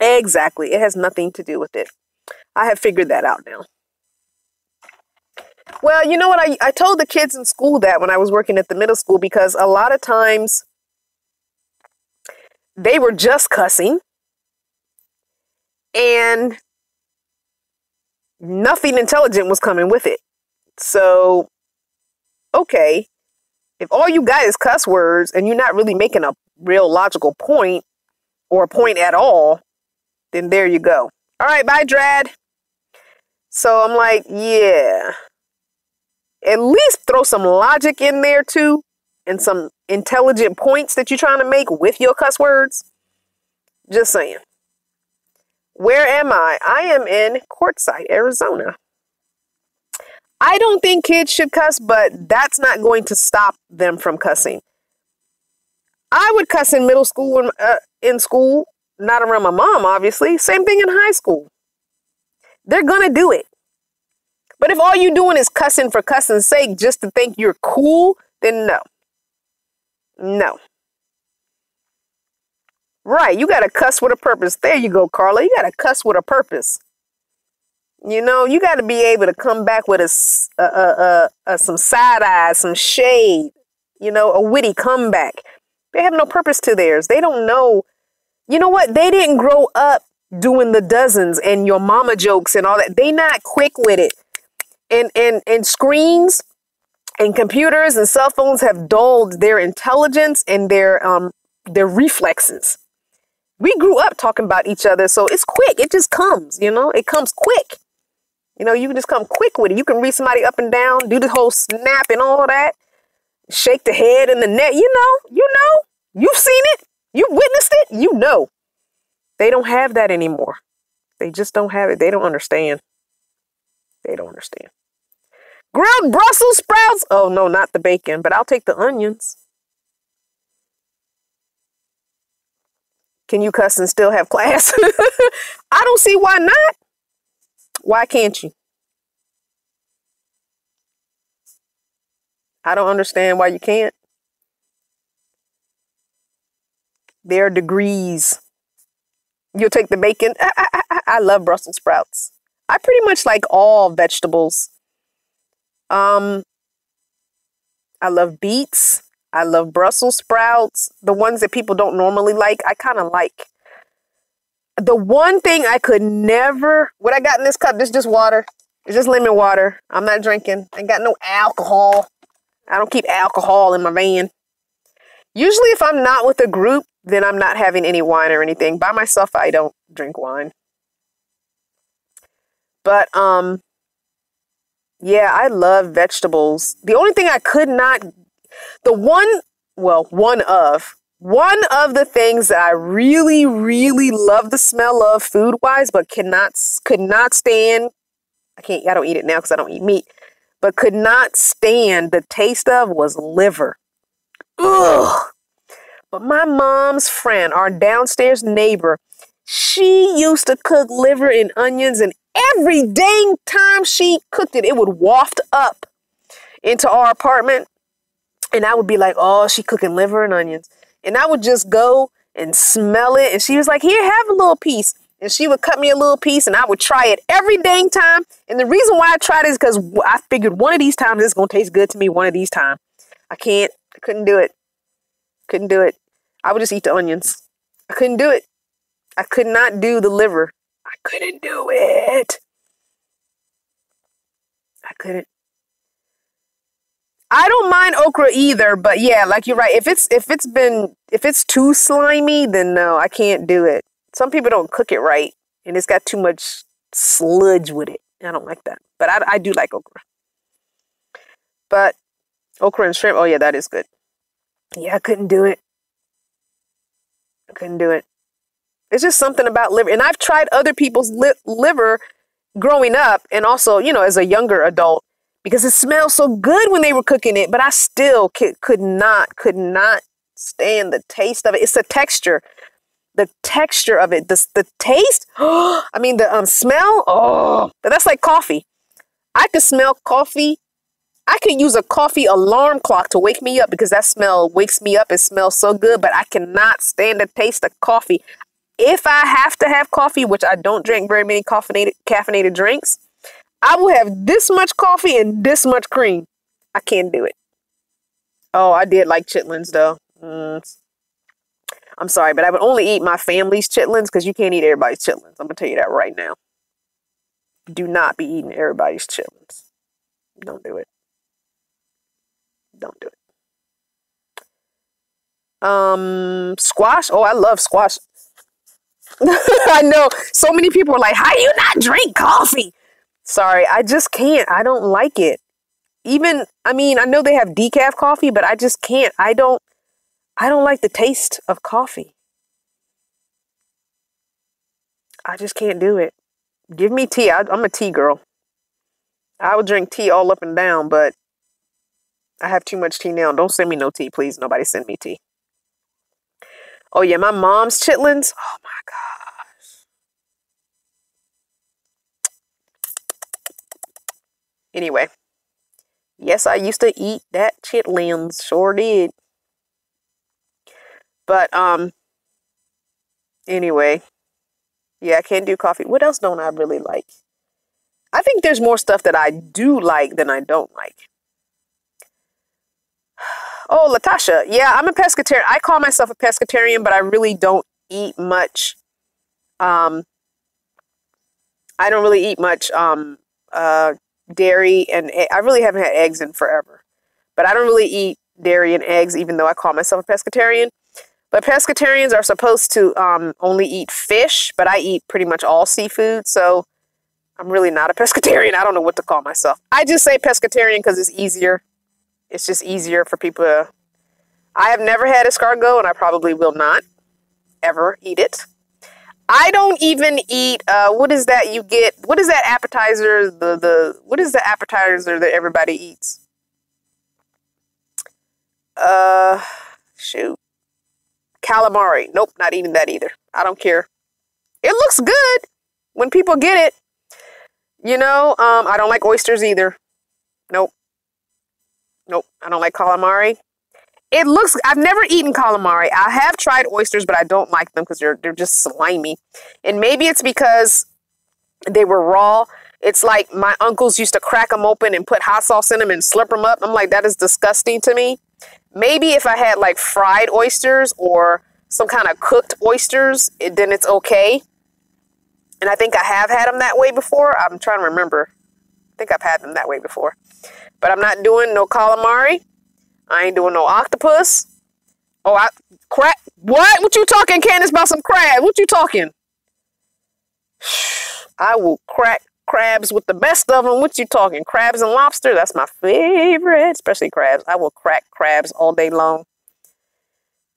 Exactly. It has nothing to do with it. I have figured that out now. Well, you know what? I told the kids in school that when I was working at the middle school, because a lot of times they were just cussing and nothing intelligent was coming with it. So, okay, if all you got is cuss words and you're not really making a real logical point or a point at all, then there you go. All right, bye, Drad. So I'm like, yeah. At least throw some logic in there too and some intelligent points that you're trying to make with your cuss words. Just saying. Where am I? I am in Quartzsite, Arizona. I don't think kids should cuss, but that's not going to stop them from cussing. I would cuss in middle school, in school, not around my mom, obviously. Same thing in high school. They're going to do it. But if all you're doing is cussing for cussing's sake just to think you're cool, then no. No. Right, you got to cuss with a purpose. There you go, Carla. You got to cuss with a purpose. You know, you got to be able to come back with some side eyes, some shade, you know, a witty comeback. They have no purpose to theirs. They don't know. You know what? They didn't grow up doing the dozens and your mama jokes and all that. They not quick with it. And screens and computers and cell phones have dulled their intelligence and their reflexes. We grew up talking about each other, so it's quick. It just comes, you know. It comes quick. You know, you can just come quick with it. You can read somebody up and down, do the whole snap and all that, shake the head and the neck. You know, you've seen it, you've witnessed it. You know, they don't have that anymore. They just don't have it. They don't understand. They don't understand. Grilled Brussels sprouts. Oh, no, not the bacon, but I'll take the onions. Can you cuss and still have class? I don't see why not. Why can't you? I don't understand why you can't. There are degrees. You'll take the bacon. I love Brussels sprouts. I pretty much like all vegetables. I love beets. I love Brussels sprouts. The ones that people don't normally like, I kind of like. The one thing I could never, what I got in this cup, this is just water. It's just lemon water. I'm not drinking. I ain't got no alcohol. I don't keep alcohol in my van. Usually if I'm not with a group, then I'm not having any wine or anything. By myself, I don't drink wine. But, yeah, I love vegetables. The only thing I could not, one of the things that I really, really love the smell of food-wise, but could not stand, I don't eat it now because I don't eat meat, but could not stand the taste of was liver. Ugh. But my mom's friend, our downstairs neighbor, she used to cook liver and onions, and every dang time she cooked it, it would waft up into our apartment. And I would be like, oh, she cooking liver and onions. And I would just go and smell it. And she was like, here, have a little piece. And she would cut me a little piece and I would try it every dang time. And the reason why I tried it is because I figured one of these times it's going to taste good to me one of these times. I couldn't do it. Couldn't do it. I would just eat the onions. I couldn't do it. I could not do the liver. I couldn't do it. I couldn't. I don't mind okra either, but yeah, like you're right. If it's too slimy, then no, I can't do it. Some people don't cook it right, and it's got too much sludge with it. I don't like that, but I do like okra. But okra and shrimp, oh yeah, that is good. Yeah, I couldn't do it. I couldn't do it. It's just something about liver, and I've tried other people's liver growing up, and also, as a younger adult. Because it smelled so good when they were cooking it, but I still could not stand the taste of it. It's the texture of it. The taste, I mean the smell. Oh, but that's like coffee. I could smell coffee. I could use a coffee alarm clock to wake me up because that smell wakes me up. It smells so good, but I cannot stand the taste of coffee. If I have to have coffee, which I don't drink very many caffeinated drinks, I will have this much coffee and this much cream. I can't do it. Oh, I did like chitlins though. I'm sorry, but I would only eat my family's chitlins because you can't eat everybody's chitlins. I'm going to tell you that right now. Do not be eating everybody's chitlins. Don't do it. Don't do it. Squash. Oh, I love squash. I know. So many people are like, how do you not drink coffee? Sorry, I just can't. I don't like it. I know they have decaf coffee, but I just can't. I don't like the taste of coffee. I just can't do it. Give me tea. I'm a tea girl. I would drink tea all up and down, but I have too much tea now. Don't send me no tea, please. Nobody send me tea. Oh yeah, my mom's chitlins. Oh my gosh. Anyway, yes, I used to eat that chitlins. Sure did. But, anyway, yeah, I can't do coffee. What else don't I really like? I think there's more stuff that I do like than I don't like. Oh, Latasha. Yeah, I'm a pescatarian. I call myself a pescatarian, but I really don't eat much. I don't really eat much, dairy and I really haven't had eggs in forever, but I don't really eat dairy and eggs, even though I call myself a pescatarian. But pescatarians are supposed to only eat fish, but I eat pretty much all seafood, so I'm really not a pescatarian. I don't know what to call myself. I just say pescatarian because it's easier. It's just easier for people to. I have never had escargot, and I probably will not ever eat it. I don't even eat, what is that you get? What is that appetizer? What is the appetizer that everybody eats? Shoot. Calamari. Nope, not eating that either. I don't care. It looks good when people get it. I don't like oysters either. Nope. I don't like calamari. It looks, I've never eaten calamari. I have tried oysters, but I don't like them because they're just slimy. And maybe it's because they were raw. It's like my uncles used to crack them open and put hot sauce in them and slurp them up. I'm like, that is disgusting to me. Maybe if I had like fried oysters or some kind of cooked oysters, then it's okay. And I think I have had them that way before. I'm trying to remember. I think I've had them that way before. But I'm not doing no calamari. I ain't doing no octopus. Oh, crab. What? What you talking, Candace, about some crab? What you talking? I will crack crabs with the best of them. What you talking? Crabs and lobster? That's my favorite, especially crabs. I will crack crabs all day long.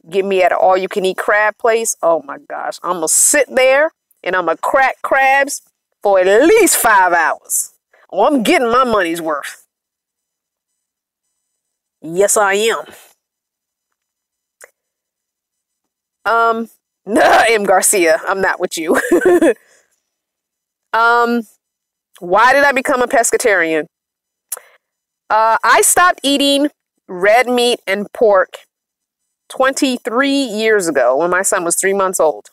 Get me at an all-you-can-eat crab place. Oh, my gosh. I'm going to sit there and I'm going to crack crabs for at least 5 hours. Oh, I'm getting my money's worth. Yes, I am. M. Garcia, I'm not with you. Why did I become a pescatarian? I stopped eating red meat and pork 23 years ago when my son was 3 months old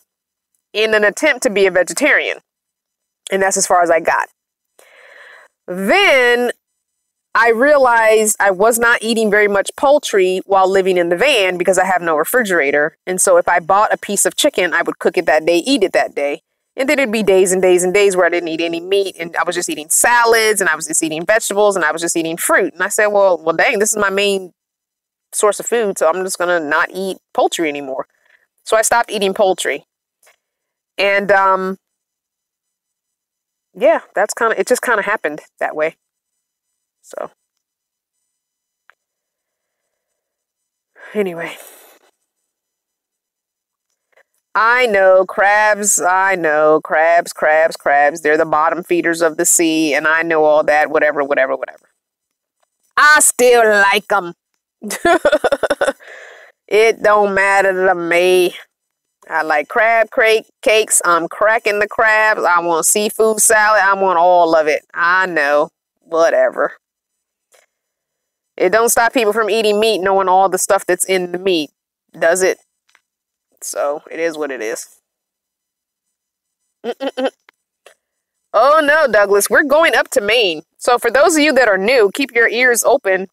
in an attempt to be a vegetarian. And that's as far as I got. Then I realized I was not eating very much poultry while living in the van because I have no refrigerator. And so if I bought a piece of chicken, I would cook it that day, eat it that day. And then it'd be days and days and days where I didn't eat any meat and I was just eating salads and I was just eating vegetables and I was just eating fruit. And I said, well, dang, this is my main source of food. So I'm just going to not eat poultry anymore. So I stopped eating poultry. And, yeah, that's it just kind of happened that way. So, anyway. I know crabs. They're the bottom feeders of the sea. And I know all that, whatever. I still like them. It don't matter to me. I like crab cakes. I'm cracking the crabs. I want seafood salad. I want all of it. I know. Whatever. It don't stop people from eating meat knowing all the stuff that's in the meat, does it? So it is what it is. Oh no, Douglas, we're going up to Maine. So for those of you that are new, keep your ears open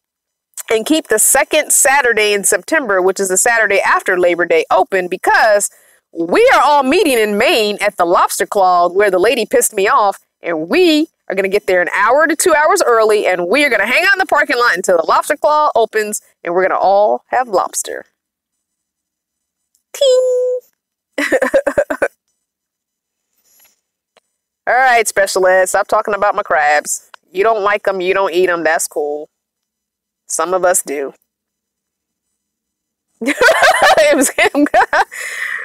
and keep the second Saturday in September, which is the Saturday after Labor Day, open because we are all meeting in Maine at the Lobster Claw where the lady pissed me off, and we are going to get there an hour to 2 hours early, and we are going to hang out in the parking lot until the Lobster Claw opens, and we're going to all have lobster. Ting! All right, special ed, stop talking about my crabs. You don't like them, you don't eat them, that's cool. Some of us do. It was him.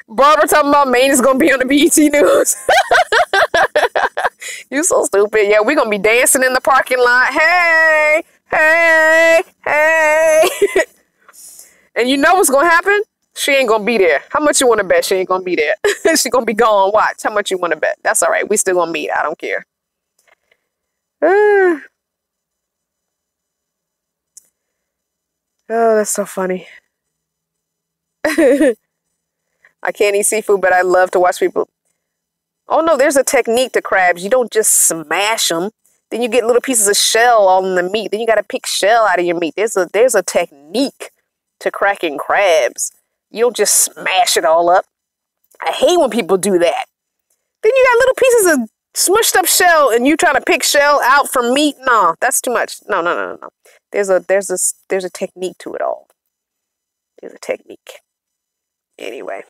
Barbara talking about Maine is going to be on the BET News. You so stupid. Yeah, we're going to be dancing in the parking lot. Hey, hey, hey. And you know what's going to happen? She ain't going to be there. How much you want to bet she ain't going to be there? She going to be gone. Watch. How much you want to bet? That's all right. We still going to meet. I don't care. Oh, that's so funny. I can't eat seafood, but I love to watch people. Oh, no, there's a technique to crabs. You don't just smash them. Then you get little pieces of shell all in the meat. Then you got to pick shell out of your meat. There's a technique to cracking crabs. You don't just smash it all up. I hate when people do that. Then you got little pieces of smushed up shell and you trying to pick shell out from meat. No, that's too much. No. There's a technique to it all. There's a technique. Anyway.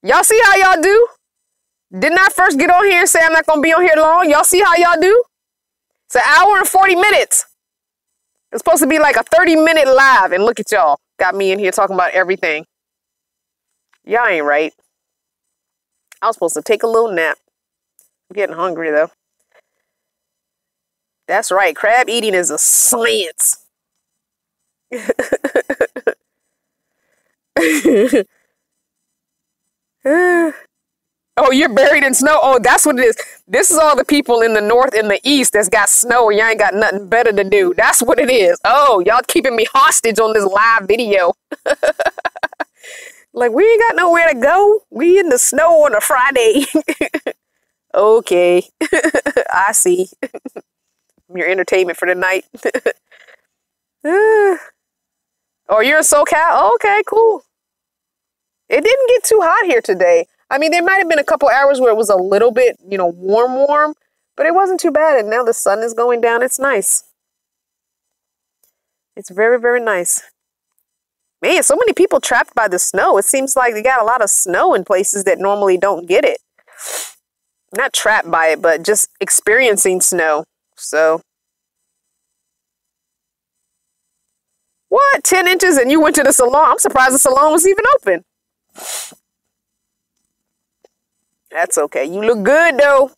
Y'all see how y'all do? Didn't I first get on here and say I'm not going to be on here long? Y'all see how y'all do? It's an hour and 40 minutes. It's supposed to be like a 30-minute live. And look at y'all. Got me in here talking about everything. Y'all ain't right. I was supposed to take a little nap. I'm getting hungry, though. That's right. Crab eating is a science. Oh, you're buried in snow? Oh, that's what it is. This is all the people in the north and the east that's got snow and y'all ain't got nothing better to do. That's what it is. Oh, y'all keeping me hostage on this live video. Like, we ain't got nowhere to go. We in the snow on a Friday. Okay. I see. Your entertainment for the night. Oh, you're in SoCal? Oh, okay, cool. It didn't get too hot here today. I mean, there might have been a couple hours where it was a little bit, warm, but it wasn't too bad. And now the sun is going down. It's nice. It's very, very nice. Man, so many people trapped by the snow. It seems like they got a lot of snow in places that normally don't get it. Not trapped by it, but just experiencing snow. So. What? 10 inches and you went to the salon? I'm surprised the salon was even open. That's okay. You look good, though.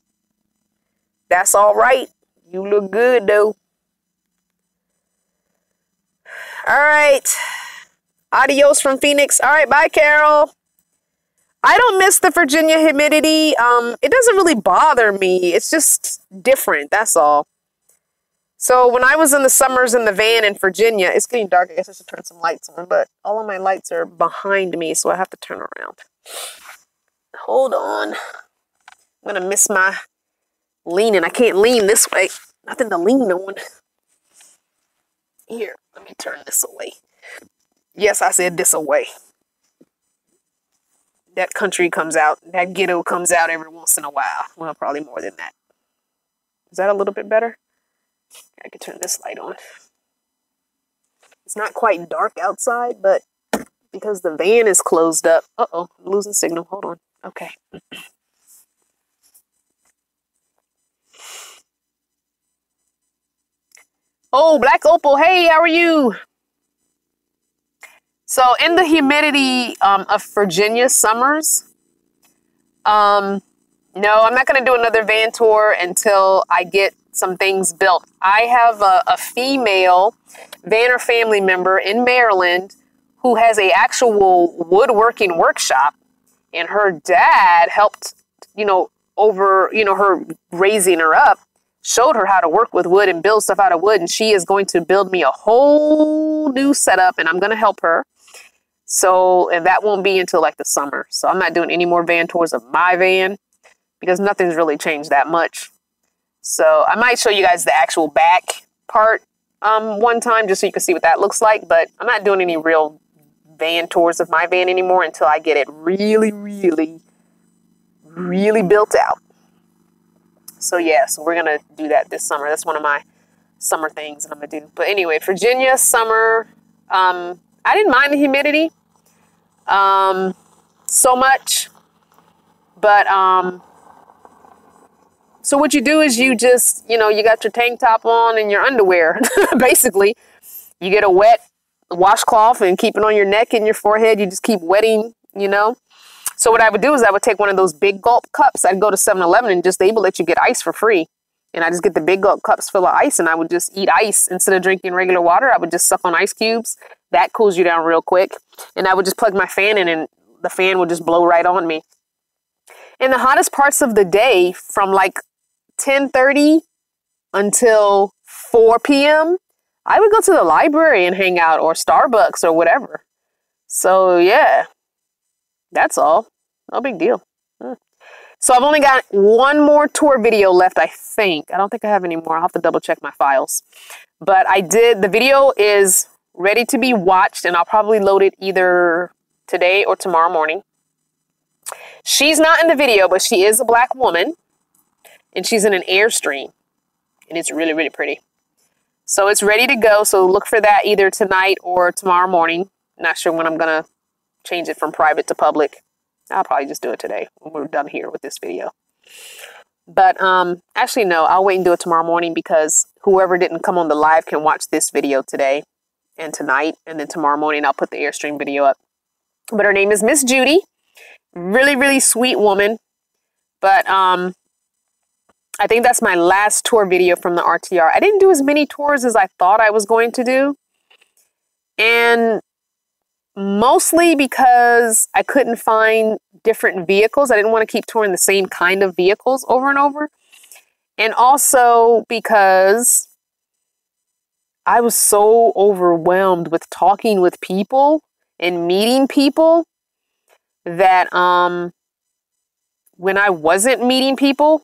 That's all right. You look good, though. All right. Adios from Phoenix. All right. Bye, Carol. I don't miss the Virginia humidity. It doesn't really bother me. It's just different. That's all. So when I was in the summers in the van in Virginia, it's getting dark. I guess I should turn some lights on, but all of my lights are behind me, so I have to turn around. Hold on. I'm going to miss my leaning. I can't lean this way. Nothing to lean on. Here, let me turn this away. Yes, I said this away. That country comes out. That ghetto comes out every once in a while. Well, probably more than that. Is that a little bit better? I could turn this light on. It's not quite dark outside, but because the van is closed up. Uh-oh, I'm losing signal. Hold on. Okay. Oh, Black Opal. Hey, how are you? So in the humidity of Virginia summers, no, I'm not going to do another van tour until I get some things built. I have a female Vanner family member in Maryland who has a actual woodworking workshop, and her dad helped, over, her raising her up, showed her how to work with wood and build stuff out of wood, and she is going to build me a whole new setup, and I'm going to help her. So, and that won't be until like the summer. So I'm not doing any more van tours of my van because nothing's really changed that much. So I might show you guys the actual back part one time just so you can see what that looks like. But I'm not doing any real van tours of my van anymore until I get it really, really, really built out. So yeah, so we're going to do that this summer. That's one of my summer things that I'm going to do. But anyway, Virginia summer, I didn't mind the humidity so much. But so what you do is you just, you got your tank top on and your underwear, basically. You get a wet washcloth and keep it on your neck and your forehead. You just keep wetting, So what I would do is I would take one of those big gulp cups. I'd go to 7-Eleven and they would let you get ice for free. And I just get the big gulp cups full of ice and I would just eat ice. Instead of drinking regular water, I would just suck on ice cubes. That cools you down real quick. And I would just plug my fan in and the fan would just blow right on me. In the hottest parts of the day, from like 10:30 until 4 p.m., I would go to the library and hang out, or Starbucks or whatever. So yeah, that's all. No big deal. So I've only got one more tour video left, I think. I don't think I have any more. I'll have to double check my files. But the video is ready to be watched, and I'll probably load it either today or tomorrow morning. She's not in the video, but she is a Black woman. And she's in an Airstream. And it's really, really pretty. So it's ready to go. So look for that either tonight or tomorrow morning. Not sure when I'm going to change it from private to public. I'll probably just do it today when we're done here with this video. But actually, no, I'll wait and do it tomorrow morning because whoever didn't come on the live can watch this video today and tonight. And then tomorrow morning, I'll put the Airstream video up. But her name is Miss Judy. Really, really sweet woman. But I think that's my last tour video from the RTR. I didn't do as many tours as I thought I was going to do. And Mostly because I couldn't find different vehicles. I didn't want to keep touring the same kind of vehicles over and over. And also because I was so overwhelmed with talking with people and meeting people that when I wasn't meeting people,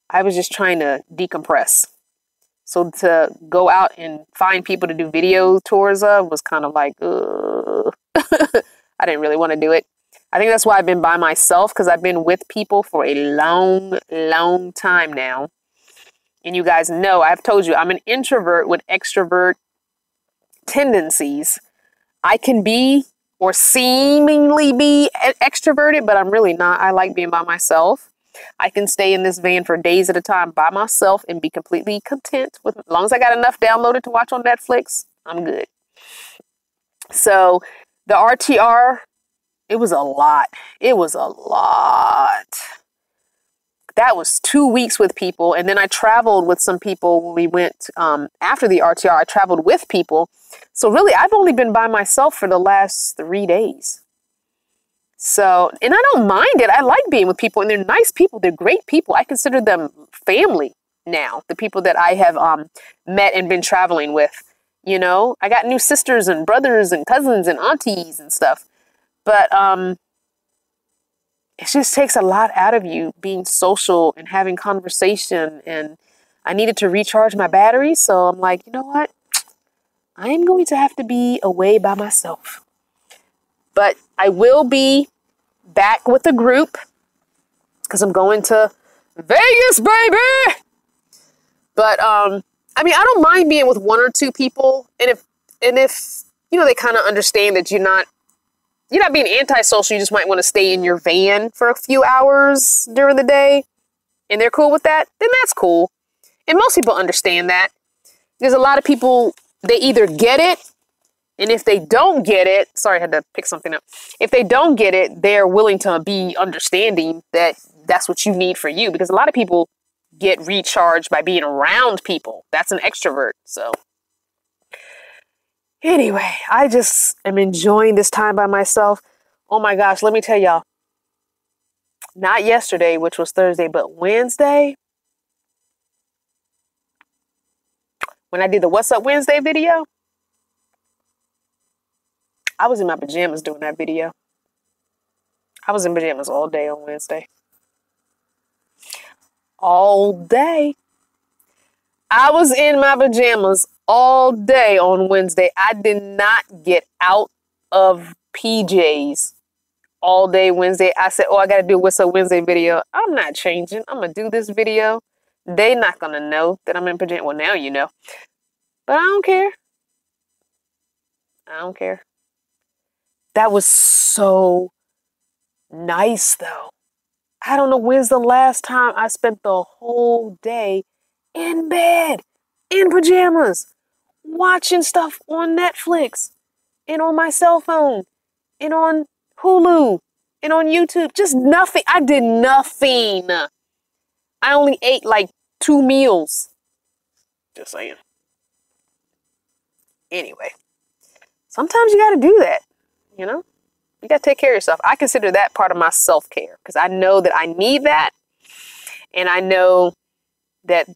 I was just trying to decompress. So to go out and find people to do video tours of was kind of like, I didn't really want to do it. I think that's why I've been by myself, because I've been with people for a long, long time now. And you guys know, I've told you, I'm an introvert with extrovert tendencies. I can be or seemingly be extroverted, but I'm really not. I like being by myself. I can stay in this van for days at a time by myself and be completely content with, as long as I got enough downloaded to watch on Netflix, I'm good. So the RTR, it was a lot. It was a lot. That was 2 weeks with people. And then I traveled with some people when we went after the RTR. I traveled with people. So really, I've only been by myself for the last 3 days. So, and I don't mind it. I like being with people, and they're nice people. They're great people. I consider them family now, the people that I have met and been traveling with. You know, I got new sisters and brothers and cousins and aunties and stuff. But it just takes a lot out of you being social and having conversation. And I needed to recharge my batteries. So I'm like, you know what? I am going to have to be away by myself. But I will be back with a group because I'm going to Vegas, baby. But I mean, I don't mind being with 1 or 2 people, and if you know, they kind of understand that you're not being antisocial. You just might want to stay in your van for a few hours during the day, and they're cool with that. Then that's cool, and most people understand that. There's a lot of people, they either get it. And if they don't get it, sorry, I had to pick something up. If they don't get it, they're willing to be understanding that that's what you need for you. Because a lot of people get recharged by being around people. That's an extrovert. So anyway, I just am enjoying this time by myself. Oh my gosh, let me tell y'all. Not yesterday, which was Thursday, but Wednesday, when I did the What's Up Wednesday video, I was in my pajamas doing that video. I was in pajamas all day on Wednesday. All day. I was in my pajamas all day on Wednesday. I did not get out of PJs all day Wednesday. I said, I got to do What's Up Wednesday video. I'm not changing. I'm going to do this video. They not going to know that I'm in pajamas. Well, now you know. But I don't care. I don't care. That was so nice, though. I don't know when's the last time I spent the whole day in bed, in pajamas, watching stuff on Netflix, and on my cell phone, and on Hulu, and on YouTube. Just nothing. I did nothing. I only ate like 2 meals. Just saying. Anyway, sometimes you got to do that. You know, you got to take care of yourself. I consider that part of my self-care because I know that I need that. And I know that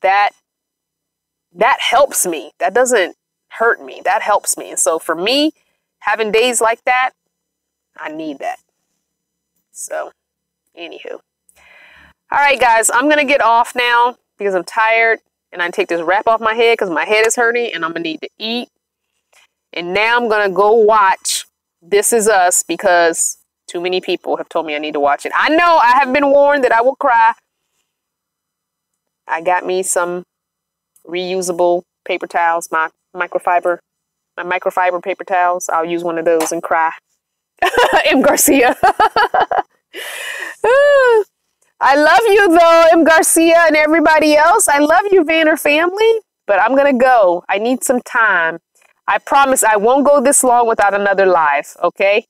helps me. That doesn't hurt me. That helps me. And so for me, having days like that, I need that. So, anywho. All right, guys, I'm going to get off now because I'm tired. And I take this wrap off my head because my head is hurting and I'm going to need to eat. And now I'm going to go watch This Is Us because too many people have told me I need to watch it. I know I have been warned that I will cry. I got me some reusable paper towels, my microfiber paper towels. I'll use one of those and cry. M. Garcia. I love you though, M. Garcia and everybody else. I love you, Vanner family, but I'm going to go. I need some time. I promise I won't go this long without another live, okay?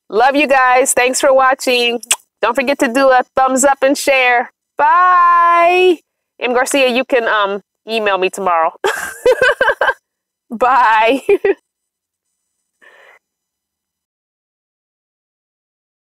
Love you guys. Thanks for watching. Don't forget to do a thumbs up and share. Bye. M. Garcia, you can email me tomorrow. Bye.